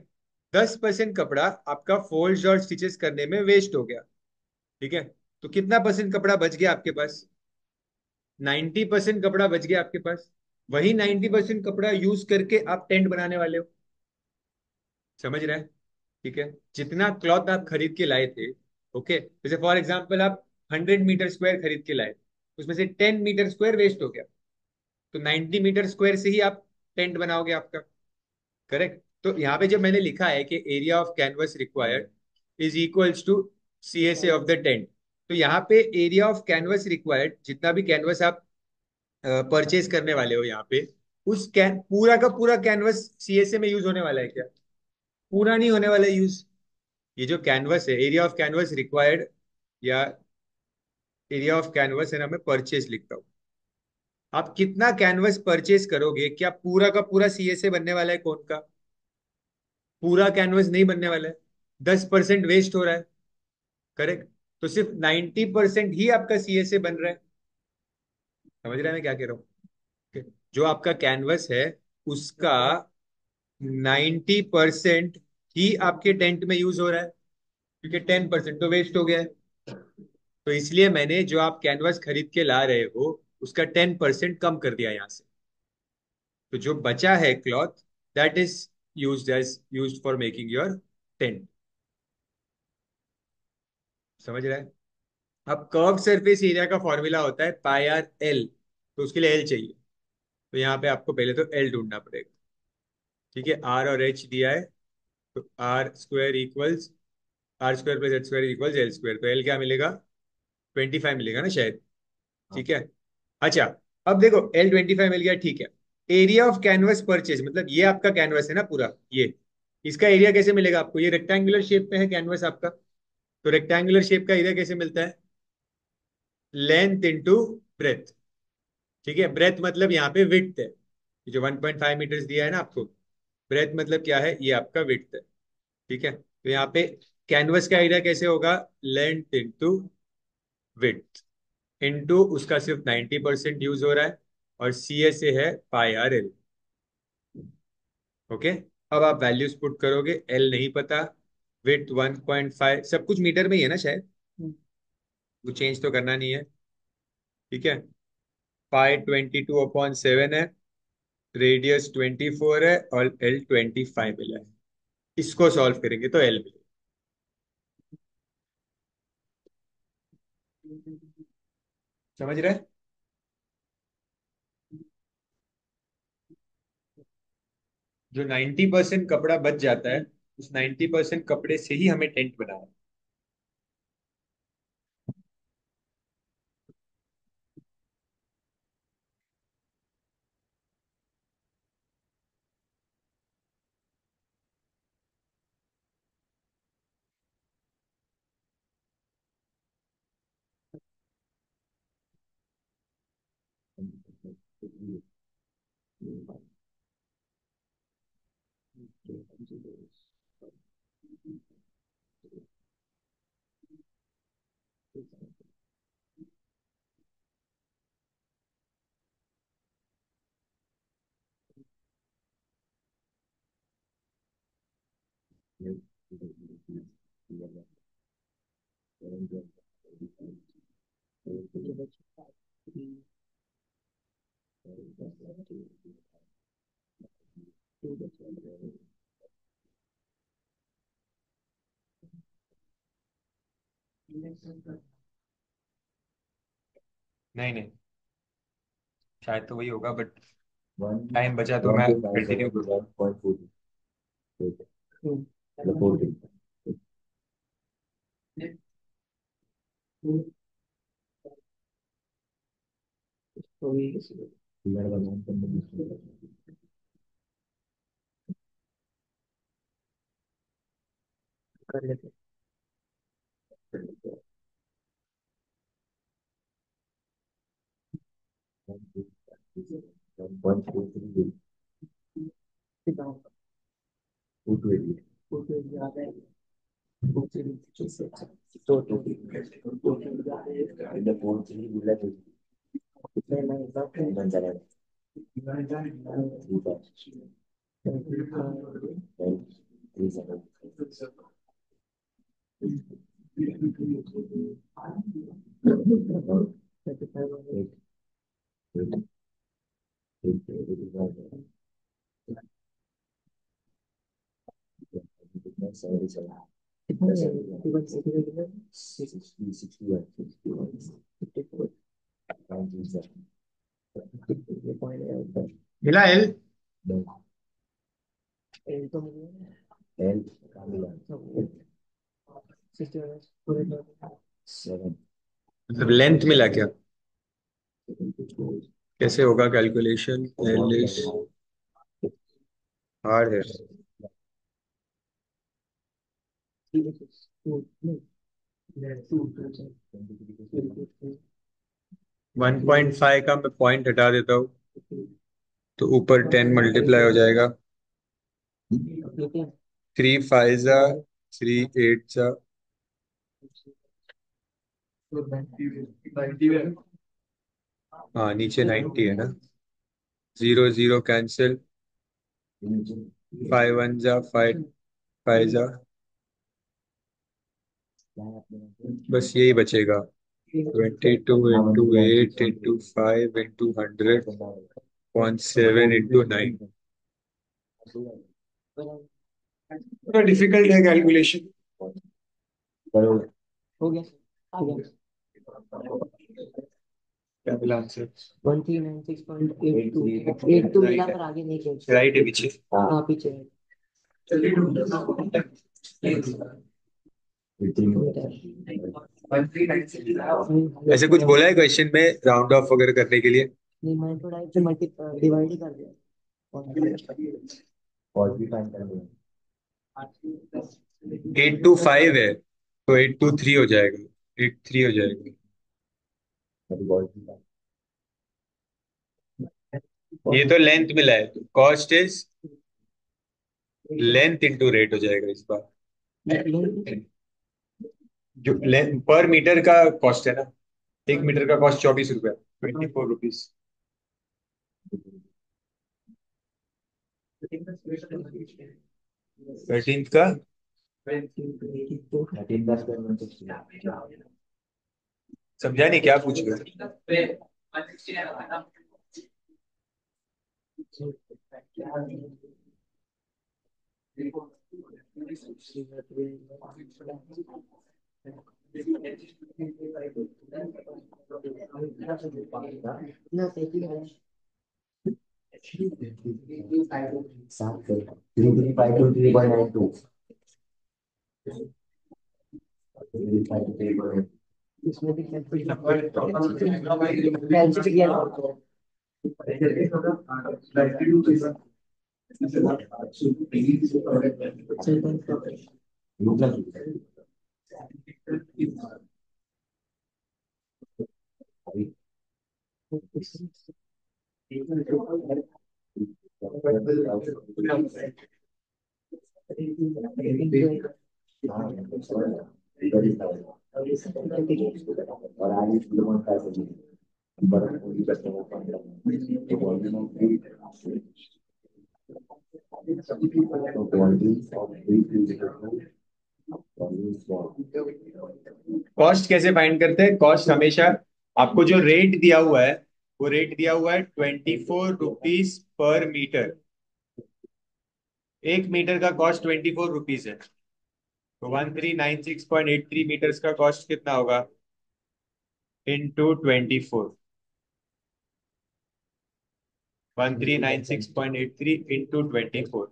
10% कपड़ा आपका फोल्ड्स और स्टिचेस करने में वेस्ट हो गया। ठीक है, तो कितना परसेंट कपड़ा बच गया आपके पास? 90% कपड़ा बच गया आपके पास। वही 90% कपड़ा यूज करके आप टेंट बनाने वाले हो। समझ रहे हैं? ठीक है, जितना क्लॉथ आप खरीद के लाए थे, ओके, जैसे फॉर एग्जांपल आप 100 मीटर स्क्वायर खरीद के लाए, उसमें से 10 मीटर स्क्वायर वेस्ट हो गया, तो 90 मीटर स्क्वायर से ही आप टेंट बनाओगे आपका। करेक्ट, तो यहाँ पे जब मैंने लिखा है कि area of canvas required is equals to C S A of the tent, तो यहाँ पे एरिया ऑफ कैनवस रिक्वायर्ड, जितना भी कैनवस आप परचेज करने वाले हो यहाँ पे, उस कैन पूरा का पूरा कैनवस सीएसए में यूज होने वाला है क्या? पूरा नहीं होने वाला यूज। ये जो कैनवस है, एरिया ऑफ कैनवस रिक्वायर्ड, या एरिया ऑफ कैनवस है ना, मैं परचेज लिखता हूँ। आप कितना कैनवस परचेज करोगे? क्या पूरा का पूरा सीएसए बनने वाला है कौन का? पूरा कैनवस नहीं बनने वाला है। 10% वेस्ट हो रहा है। करेक्ट। तो सिर्फ 90% ही आपका सीएसए बन रहा है। समझ रहे हैं मैं क्या कह रहा हूँ? जो आपका कैनवस है उसका 90% ही आपके टेंट में यूज हो रहा है, क्योंकि 10% तो वेस्ट हो गया है। तो इसलिए मैंने जो आप कैनवस खरीद के ला रहे हो उसका 10% कम कर दिया यहाँ से। तो जो बचा है cloth, that is used for making your tent. समझ रहा है? अब कर्व सरफेस एरिया का फॉर्मूला होता है पाई आर एल। तो उसके लिए एल चाहिए। तो यहाँ पे आपको पहले तो एल ढूंढना पड़ेगा। ठीक है, आर और एच दिया है। तो r square plus H square equals L square. तो एल क्या मिलेगा? 25 मिलेगा ना शायद। ठीक है। अच्छा, अब देखो L25 मिल गया, ठीक है। एरिया ऑफ कैनवस परचेज, मतलब ये आपका कैनवस है ना पूरा ये। इसका एरिया कैसे मिलेगा आपको? ये रेक्टेंगुलर शेप में है कैनवस आपका। तो रेक्टेंगुलर शेप का एरिया कैसे मिलता है? Length into breadth. ठीक है, ब्रेथ मतलब यहाँ पे विड्थ है। ये जो 1.5 मीटर्स दिया है ना आपको, ब्रेथ मतलब क्या है? ये आपका विड्थ है। ठीक है, तो यहाँ पे कैनवस का एरिया कैसे होगा? लेंथ इंटू विड्थ इंटू उसका सिर्फ 90% यूज हो रहा है, और सी एस ए है पाई आर एल। ओके। अब आप वैल्यूज पुट करोगे, एल नहीं पता, विथ 1.5, सब कुछ मीटर में ही है ना शायद, वो चेंज तो करना नहीं है। ठीक है, पाई 22/7 है, रेडियस 24 है, और एल 25 मिला है। इसको सॉल्व करेंगे तो एल मिलेगा। समझ रहे हैं? जो 90% कपड़ा बच जाता है, उस 90% कपड़े से ही हमें टेंट बनाना है। नहीं नहीं, शायद तो वही होगा, बट टाइम बचा तो मैं कंटिन्यू करूँ। मिला एल? मतलब लेंथ मिला क्या? कैसे होगा कैलकुलेशन? एल इज हार्ड है। 1.5 का मैं पॉइंट हटा देता हूँ, तो ऊपर 10 मल्टीप्लाई हो जाएगा। 3 5 जा, 3 8 जा, हाँ नीचे 90 है ना। 0 0 कैंसिल। 5 1 जा, 5 5 जा, बस यही बचेगा। 22 into 8 into 5 into 100.7 into 9। थोड़ा डिफिकल्ट है कैलकुलेशन। हो गया, आ गया। क्या मिला आंसर? 1396.82 8 तो मिला पर आगे नहीं खेल। राइट है पीछे। हाँ पीछे। ऐसे कुछ बोला है क्वेश्चन में राउंड ऑफ वगैरह करने के लिए? नहीं मैंने तो डायरेक्ट मल्टी डिवाइड ही कर दिया। और भी फाइन कर दिया। 8 to 5 है, तो 8 to 3 हो जाएगा। 8 3 हो जाएगा। ये तो लेंथ मिला है, cost is length into rate हो जाएगा इस बार। जो लेंथ पर मीटर का कॉस्ट है ना, 1 मीटर का कॉस्ट 24 रुपया, 24 रुपीज। 13 का 13 समझा नहीं, क्या पूछ रहे हो? ना सही है। 3 3 5 2 3.92 इसमें भी कैलकुलेशन किया ना। और आगे कॉस्ट कैसे फाइंड करते हैं? कॉस्ट हमेशा आपको जो रेट दिया हुआ है, वो रेट दिया हुआ है 24 रुपीज पर मीटर। 1 मीटर का कॉस्ट 24 रुपीज है, तो 1396.83 मीटर्स का कॉस्ट कितना होगा? इंटू 24। 1396.83 इंटू 24।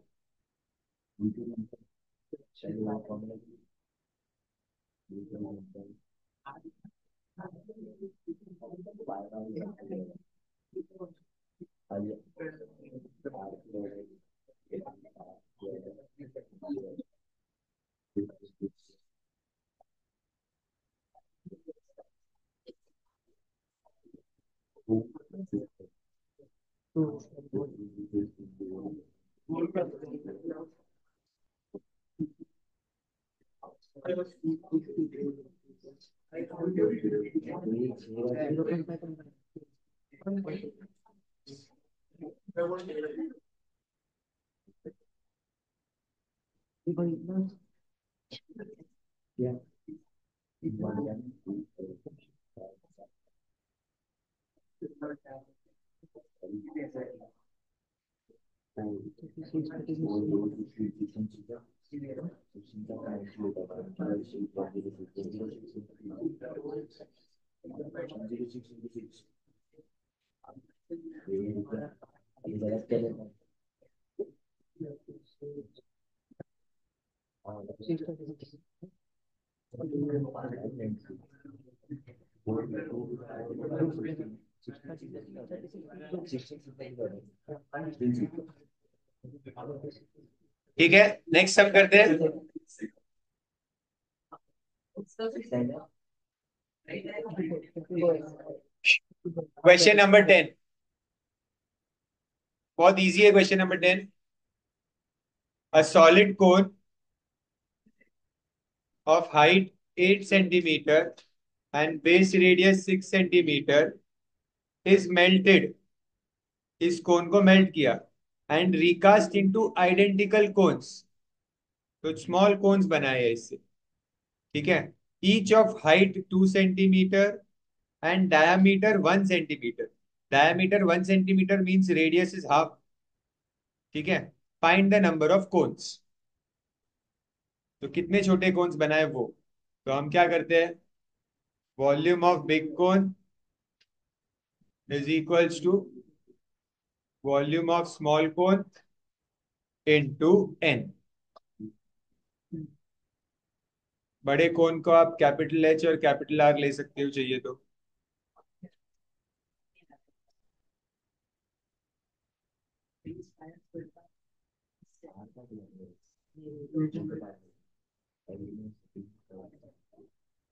ठीक है, नेक्स्ट सम करते हैं। क्वेश्चन नंबर 10, बहुत इजी है question number 10। A solid cone of height 8 centimeter and base radius 6 centimeter is melted, इस कोन को मेल्ट किया, and recast into identical cones, तो स्मॉल कोन्स बनाए इससे, ठीक है। Each of height 2 centimetre and diameter 1 centimetre, diameter 1 centimetre means radius is half, ठीक है। Find the number of cones, तो कितने छोटे कोन्स बनाए वो, तो हम क्या करते हैं, volume of big cone is equals to volume of small cone into n. बड़े कोन को आप कैपिटल एच और कैपिटल आर ले सकते हो चाहिए तो।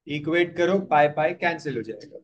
इक्वेट करो, पाई पाई कैंसिल हो जाएगा।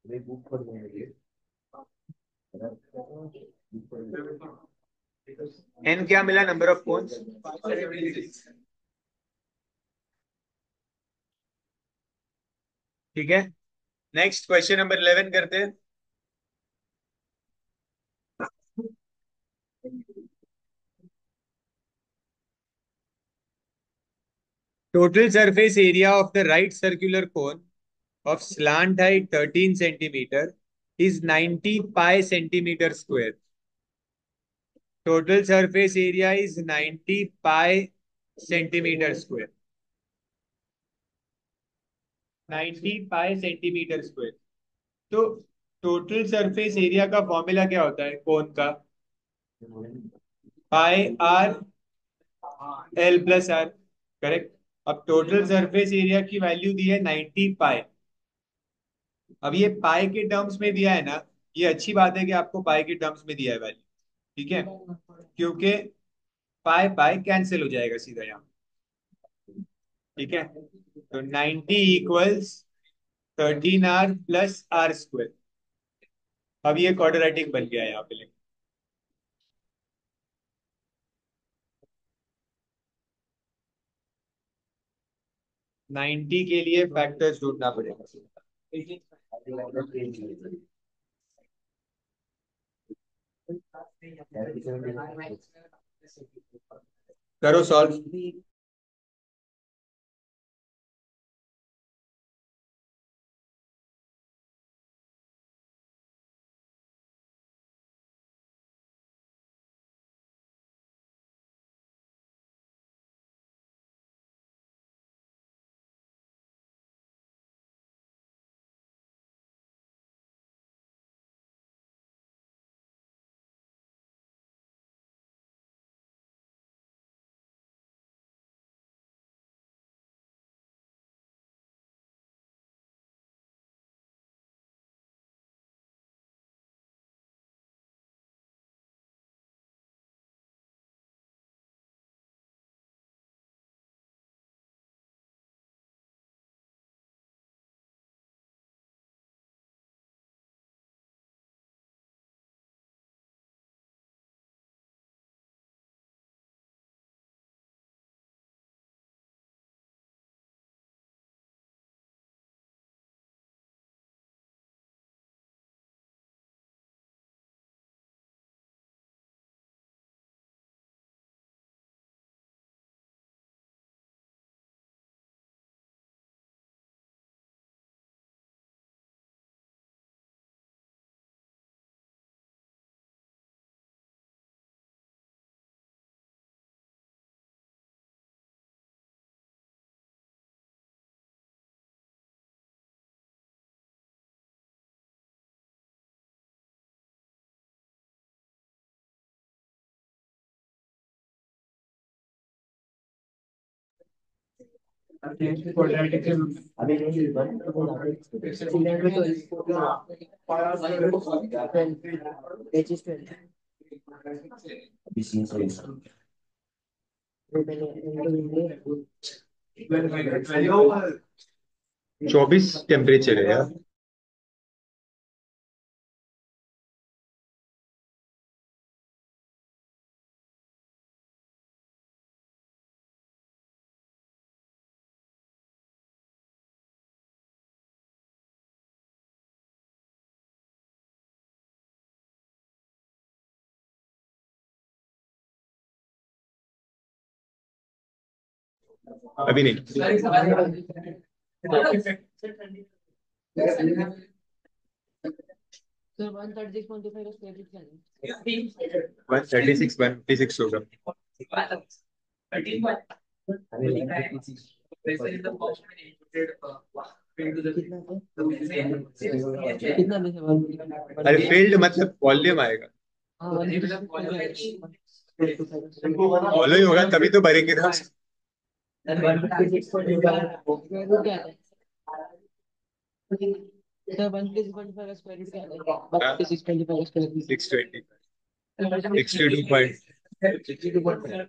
वे बुक कर देंगे। एन क्या मिला नंबर ऑफ कोन्स? ठीक है, नेक्स्ट क्वेश्चन नंबर 11 करते हैं। Total surface area of the right circular cone of slant height 13 centimeter is 90 pi centimeter square. Total surface area is 90 pi centimeter square. 90 pi centimeter square. तो total surface area का formula क्या होता है cone का? Pi r l plus r, correct. अब total surface area की value दी है 90 पाई। अब ये पाई के टर्म्स में दिया है ना, ये अच्छी बात है कि आपको पाई के टर्म्स में दिया है वैल्यू, ठीक है, क्योंकि पाई पाई कैंसिल हो जाएगा सीधा यहाँ, ठीक है। तो 90 equals 13 r plus r square. अब ये क्वाड्रेटिक बन गया है यहाँ पे, लेकिन 90 के लिए फैक्टर्स ढूंढना पड़ेगा। करो सॉल्व। अभी नहीं बन सिलेंडर तो पेजेस 12 अभी सीन सही 24 टेम्परेचर है यार। अभी नहीं। सर 136.5 का स्क्वायर रूट क्या है? 136 156 होगा। अभी 156 कितना में से अरे फील्ड मतलब वॉल्यूम आएगा, हाँ 156 फॉलो ही होगा तभी तो भरेंगे ना। स्क्वायर रूट क्या है? सर 136.5 का स्क्वायर रूट क्या है? 136.5 का square root 620 62 point 62.5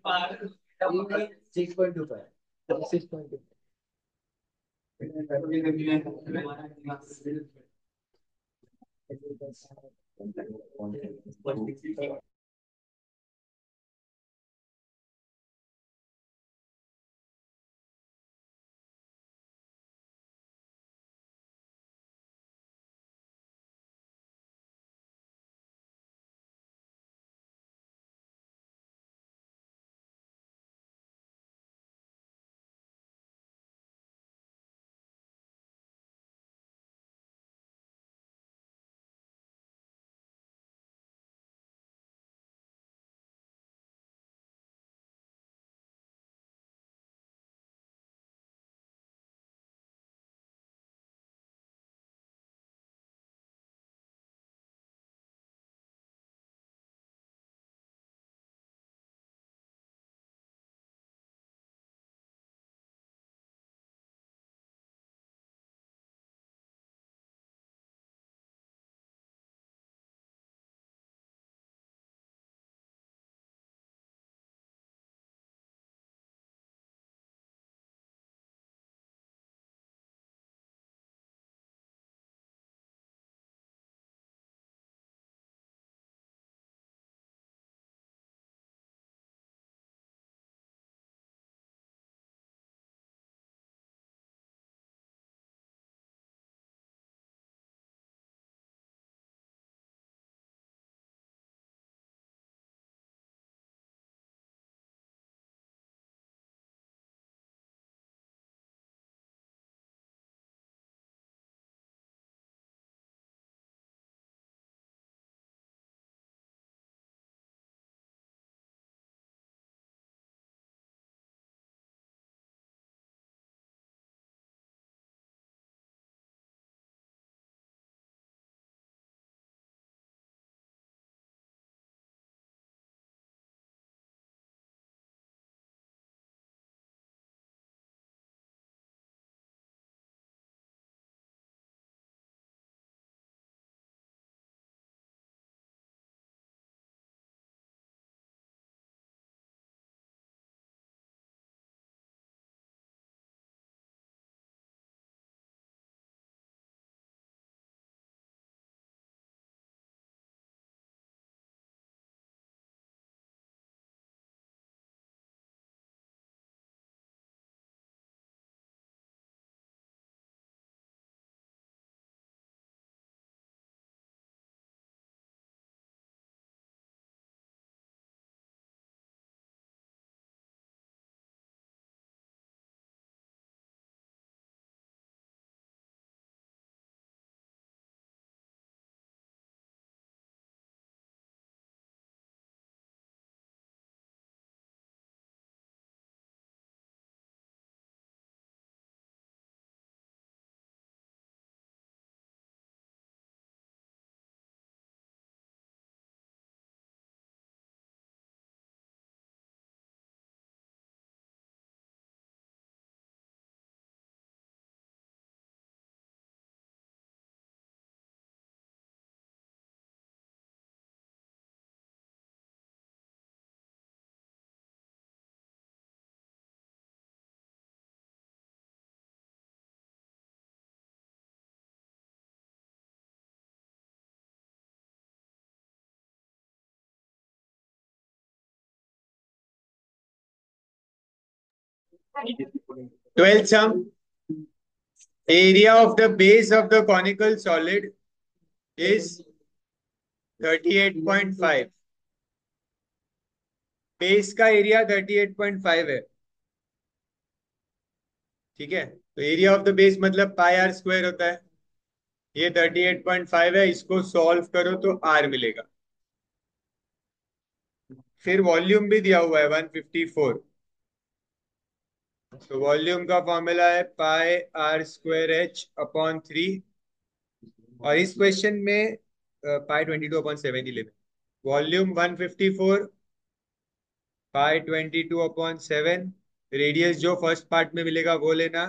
12th sum, area of the base of the conical solid is 38.5. Base का एरिया 38.5 है। ठीक है, तो एरिया ऑफ द बेस मतलब पाई आर स्क्वायर होता है। ये 38.5 है, इसको सॉल्व करो तो आर मिलेगा। फिर वॉल्यूम भी दिया हुआ है 154। तो वॉल्यूम का फॉर्मूला है pi r square h upon 3। और इस क्वेश्चन में पाई 22/7 ही लेना। वॉल्यूम 154 पाई 22/7। रेडियस जो फर्स्ट पार्ट में मिलेगा वो लेना,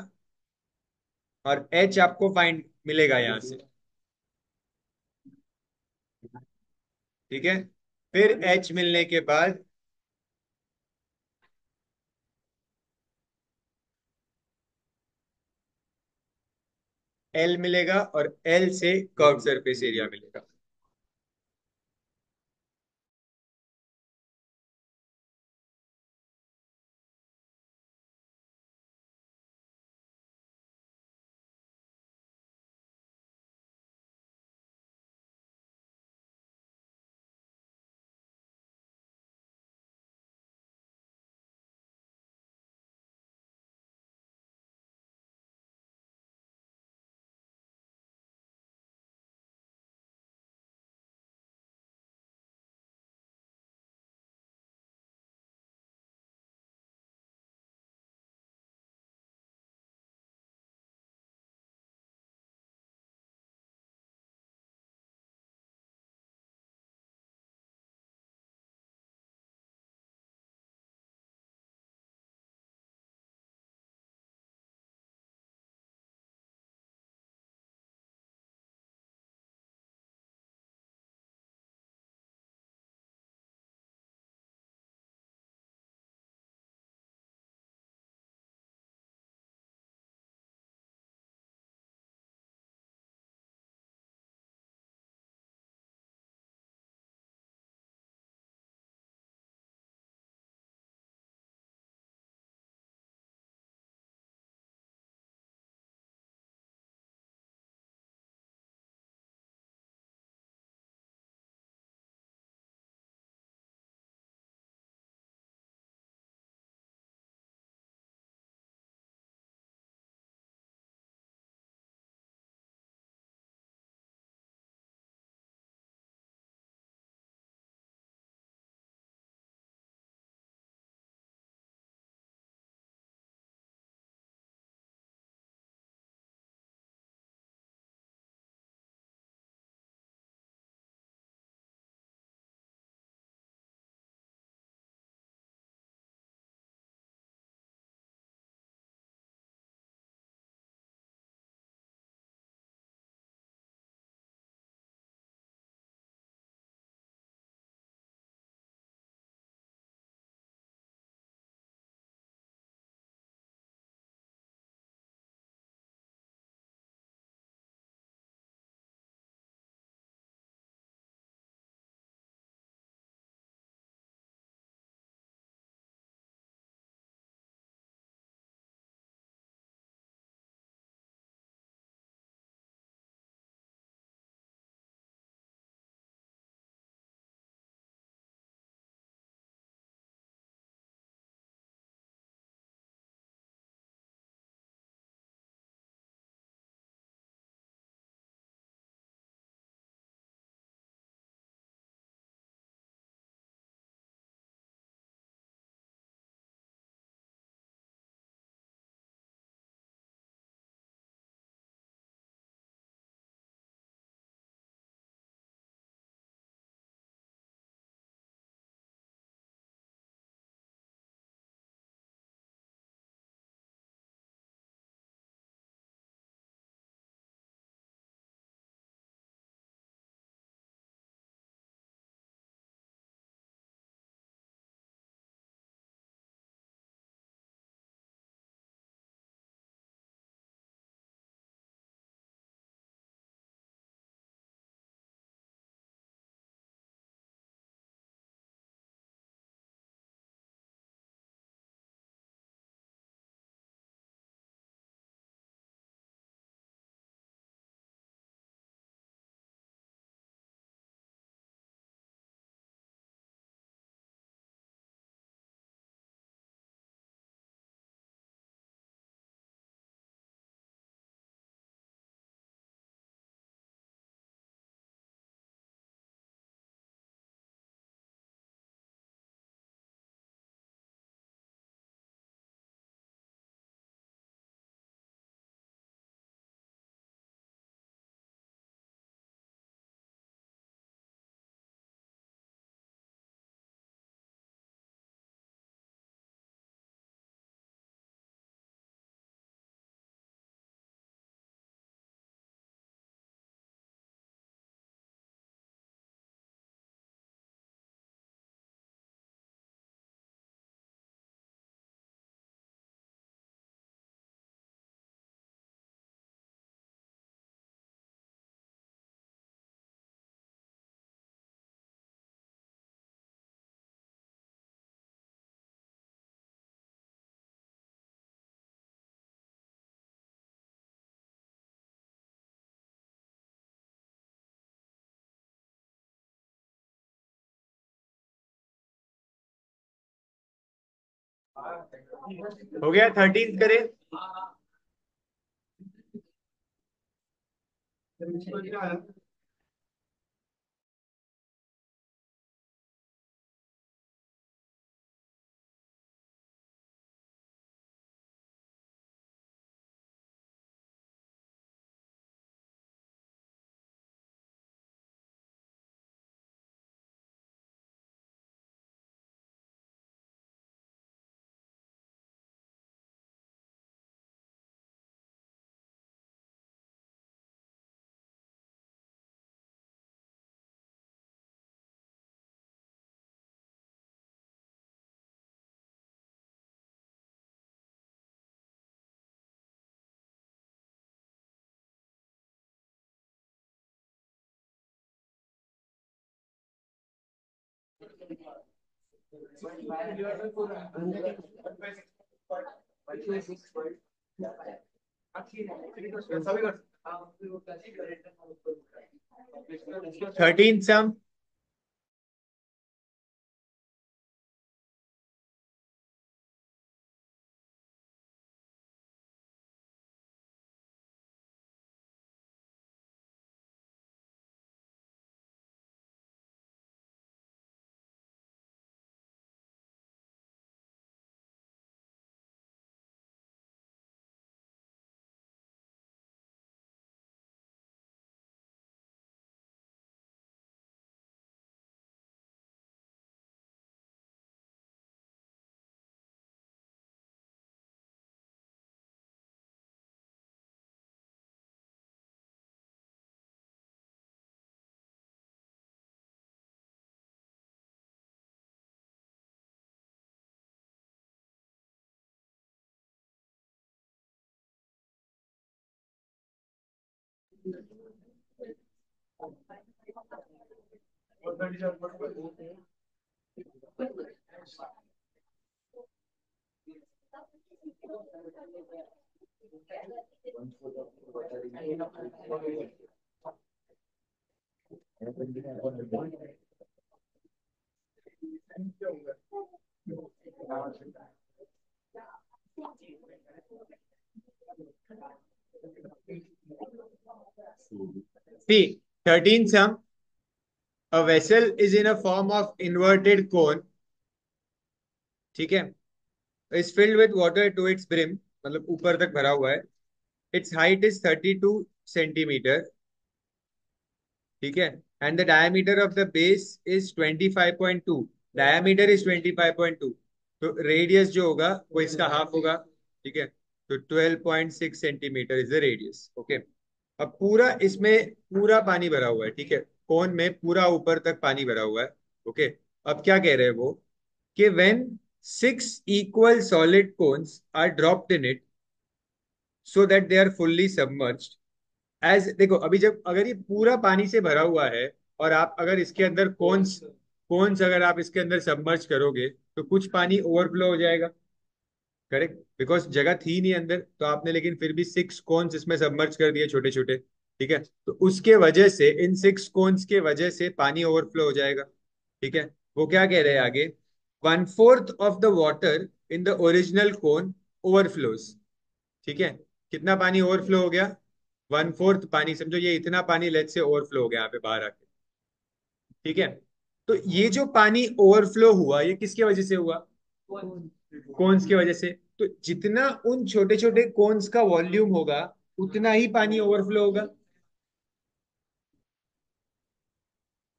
और एच आपको फाइंड मिलेगा यहां से। ठीक है, फिर एच मिलने के बाद एल मिलेगा और एल से कर्व सरफेस एरिया मिलेगा। हो गया, 13 करे। 13 सम। 13 सम। A vessel is in a form of inverted cone, ठीक है, is filled with water to its brim, मतलब ऊपर तक भरा हुआ है। Its height is 32 centimeter, ठीक है, and the diameter of the base is 25.2। Diameter is 25.2, तो रेडियस जो होगा वो इसका हाफ होगा, ठीक है। तो 12.6 centimetre is the radius, okay. अब पूरा इसमें पूरा पानी भरा हुआ है, ठीक है, कोन में पूरा ऊपर तक पानी भरा हुआ है, ओके। अब क्या कह रहे हैं वो, कि when 6 equal solid cones are dropped in it so that they are fully submerged, as देखो अभी जब अगर ये पूरा पानी से भरा हुआ है और आप अगर इसके अंदर कोन्स कोन्स अगर आप इसके अंदर सबमर्ज करोगे तो कुछ पानी ओवरफ्लो हो जाएगा, करेक्ट, बिकॉज जगह थी नहीं अंदर, तो आपने लेकिन फिर भी 6 कोन्स इसमें सबमर्ज कर दिए छोटे छोटे, ठीक है। तो उसके वजह से इन 6 कोन्स के वजह से पानी ओवरफ्लो हो जाएगा, ठीक है। वो क्या कह रहे हैं आगे, 1/4 of the water in the original cone overflows, ठीक है। कितना पानी ओवरफ्लो हो गया, 1/4 पानी, समझो ये इतना पानी लेट से ओवरफ्लो हो गया यहाँ पे बाहर आके, ठीक है। तो ये जो पानी ओवरफ्लो हुआ ये किसके वजह से हुआ, कोन्स की वजह से। तो जितना उन छोटे छोटे कोन्स का वॉल्यूम होगा उतना ही पानी ओवरफ्लो होगा,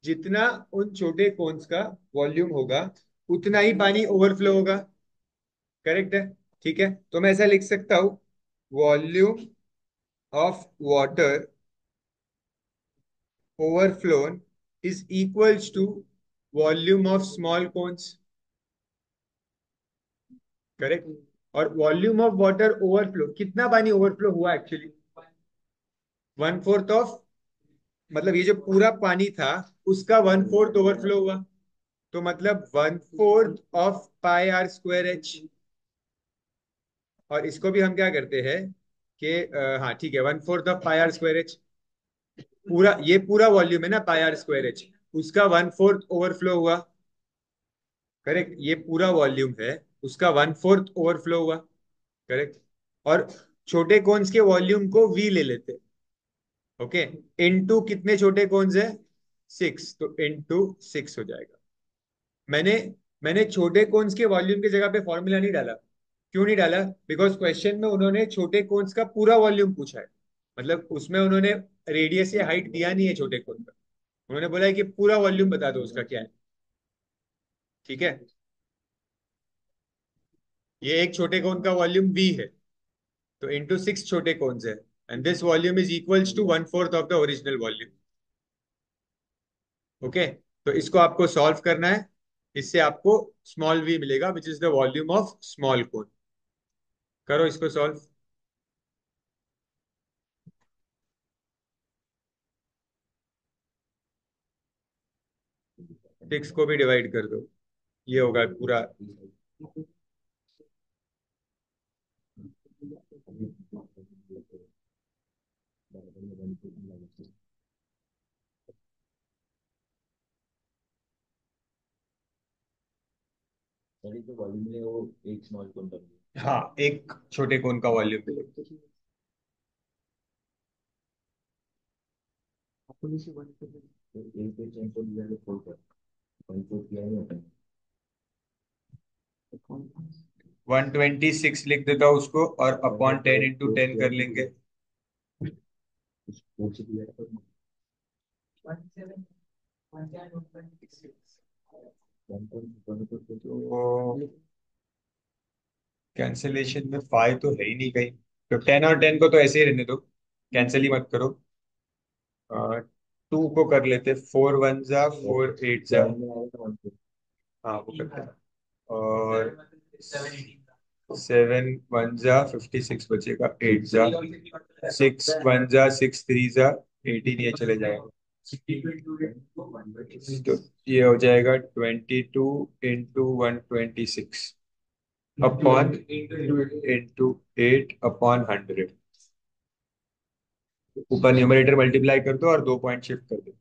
जितना उन छोटे कोन्स का वॉल्यूम होगा उतना ही पानी ओवरफ्लो होगा, करेक्ट है, ठीक है। तो मैं ऐसा लिख सकता हूं, volume of water overflown is equals to volume of small cones, correct. और वॉल्यूम ऑफ वाटर ओवरफ्लो, कितना पानी ओवरफ्लो हुआ एक्चुअली, 1/4 ऑफ, मतलब ये जो पूरा पानी था उसका 1/4 ओवरफ्लो हुआ, तो मतलब 1/4 of pi r square h. और इसको भी हम क्या करते हैं कि हाँ ठीक है, 1/4 of pi r square h, पूरा ये पूरा वॉल्यूम है ना पाई आर स्क्वायर एच, उसका 1/4 ओवरफ्लो हुआ, करेक्ट, ये पूरा वॉल्यूम है। उसका वन फोर्थ ओवरफ्लो हुआ। करेक्ट। और छोटे कोन्स के वॉल्यूम को वी ले लेते। ओके। इनटू कितने छोटे कोन्स है? सिक्स, तो इनटू सिक्स हो जाएगा। मैंने मैंने छोटे कोन्स के वॉल्यूम की जगह पे फॉर्मूला नहीं डाला। क्यों नहीं डाला? बिकॉज क्वेश्चन में उन्होंने छोटे कोन्स का पूरा वॉल्यूम पूछा है। मतलब उसमें उन्होंने रेडियस या हाइट दिया नहीं है छोटे कोन का। उन्होंने बोला है कि पूरा वॉल्यूम बता दो उसका क्या है। ठीक है। ये एक छोटे कोन का वॉल्यूम v है, तो इंटू सिक्स छोटे कोन्स है, and this volume is equals to one fourth of the original volume. Okay. तो इसको आपको सॉल्व करना है। इससे आपको स्मॉल v मिलेगा, which is the volume of small cone. करो इसको सॉल्व। सिक्स को भी डिवाइड कर दो, ये होगा पूरा। 1 वो एक स्मॉल क्वांटम हाँ, एक छोटे कोन का वॉल्यूम मिलेगा। तो एक पे चेंज कर दिया तो फोर कर 1/4 किया नहीं होता 126 लिख देता हूँ उसको, और अपॉन टेन इंटू टेन कर लेंगे। कुछ फोर से दिया था 1.1 तो कैंसिलेशन में फाइव तो है ही नहीं कहीं। तो टेन और टेन को तो ऐसे ही रहने दो, कैंसिल ही मत करो। टू को कर लेते, फोर वन जा फोर एट जा। सेवन में आया था 1/4 हाँ, वो करते हैं। और सेवन वन जा 56 बचेगा, एट जा, सिक्स वन जा सिक्स थ्री जा 18, ये चले जाएगा। तो ये हो जाएगा 22 इंटू 126 अपॉन इंटू 8 अपॉन 100। ऊपर न्यूमरेटर मल्टीप्लाई कर दो और दो पॉइंट शिफ्ट कर दो।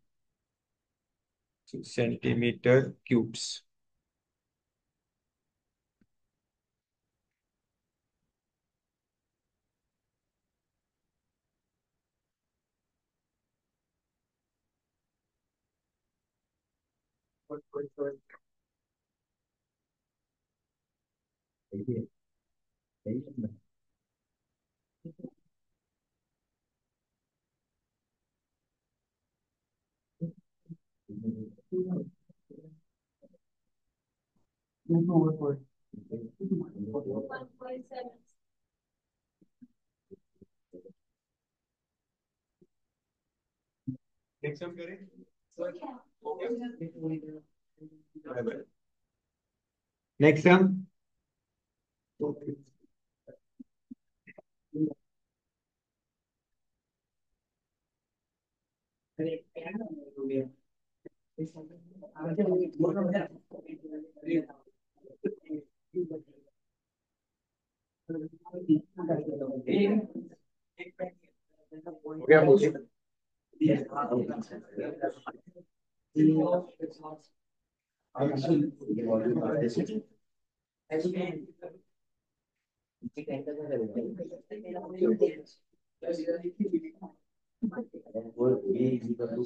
Centimetre cubes. सही है सही है नेक्स्ट सम करें। Next sum. हो गया मुझे। वो ये इजी कर दो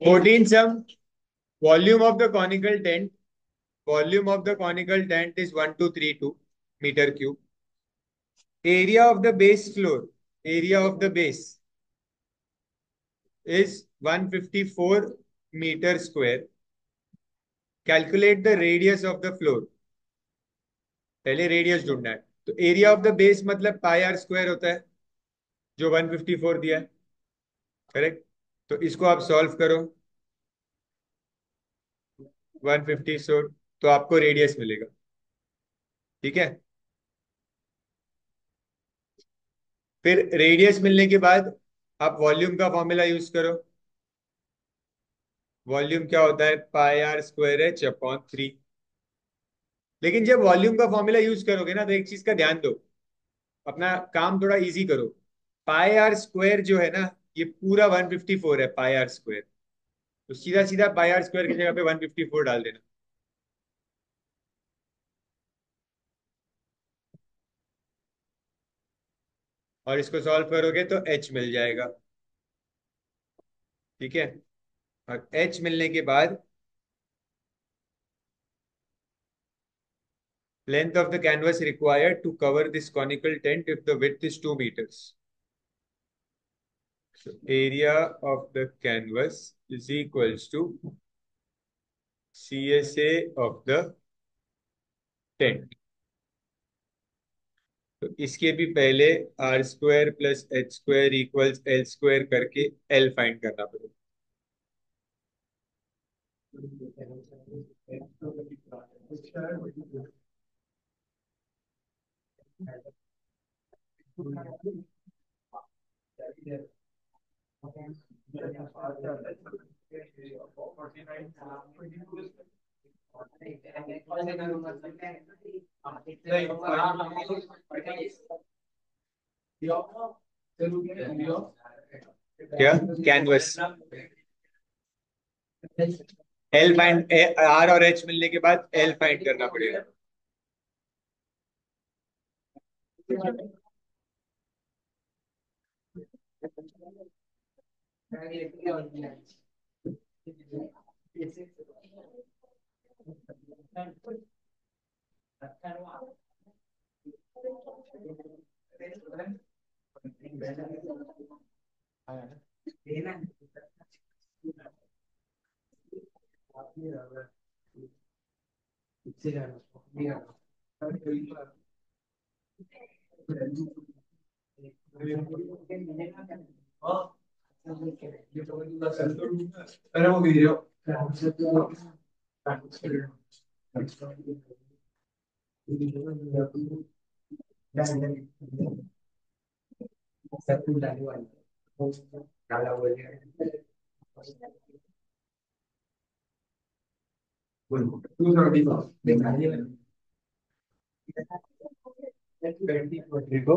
14 sum. Volume of the conical tent. Volume of the conical tent is 1232 meter cube. Area of the base floor. Area of the base is 154 meter square. Calculate the radius of the floor. पहले radius ढूंढना है, तो area of the base मतलब पाई r square होता है, जो 154 दिया है, करेक्ट। तो इसको आप सॉल्व करो, 150 तो आपको रेडियस मिलेगा, ठीक है। फिर रेडियस मिलने के बाद आप वॉल्यूम का फॉर्मूला यूज करो। वॉल्यूम क्या होता है, pi r square h upon 3। लेकिन जब वॉल्यूम का फॉर्मूला यूज करोगे ना, तो एक चीज का ध्यान दो, अपना काम थोड़ा इजी करो। पाई आर स्क्वायर जो है ना, ये पूरा 154 है पाई आर स्क्वायर, तो सीधा सीधा पाई आर स्क्वायर की जगह पे 154 डाल देना, और इसको सॉल्व करोगे तो एच मिल जाएगा, ठीक है। और एच मिलने के बाद length of the canvas required to cover this conical tent if the width is 2 meters। So area of the canvas is equals to CSA of the tent। तो इसके भी पहले R square plus H square equals L square करके L find करना पड़ेगा। क्या, canvas, L find, R और H मिलने के बाद एल फाइंड करना पड़ेगा। देखो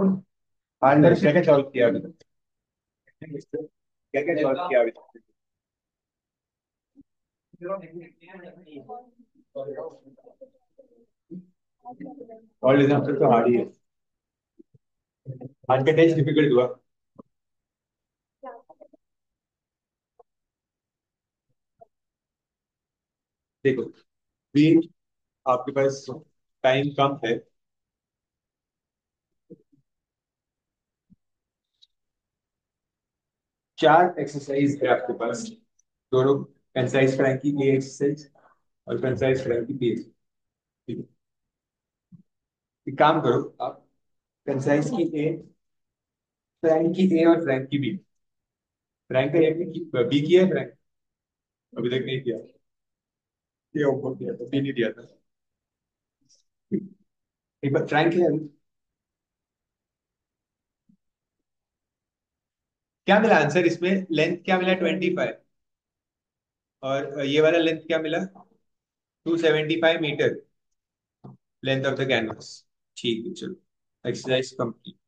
अंदर क्या क्या सॉल्व किया अभी तक, क्या क्या सॉल्व किया अभी तक। और एग्जाम्पल तो हार्ड ही है, आज का टेस्ट डिफिकल्ट हुआ। देखो भी, आपके पास टाइम कम है, 4 एक्सरसाइज है आपके पास, दोनों कंसाइज फ्रैंकी ए एक्सरसाइज और कंसाइज फ्रैंकी बी एक्सरसाइज, ठीक है। एक काम करो आप, कंसाइज की ए, फ्रैंक की ए और फ्रैंक की बी। फ्रैंक का बी किया है फ्रैंक, अभी तक नहीं किया, ये ऊपर किया था, बी नहीं दिया था। एक बार फ्रैंक है, क्या मिला आंसर इसमें, लेंथ क्या मिला 25, और ये वाला लेंथ क्या मिला 275 metre, length of the canvas. ठीक है चलो, एक्सरसाइज कंप्लीट।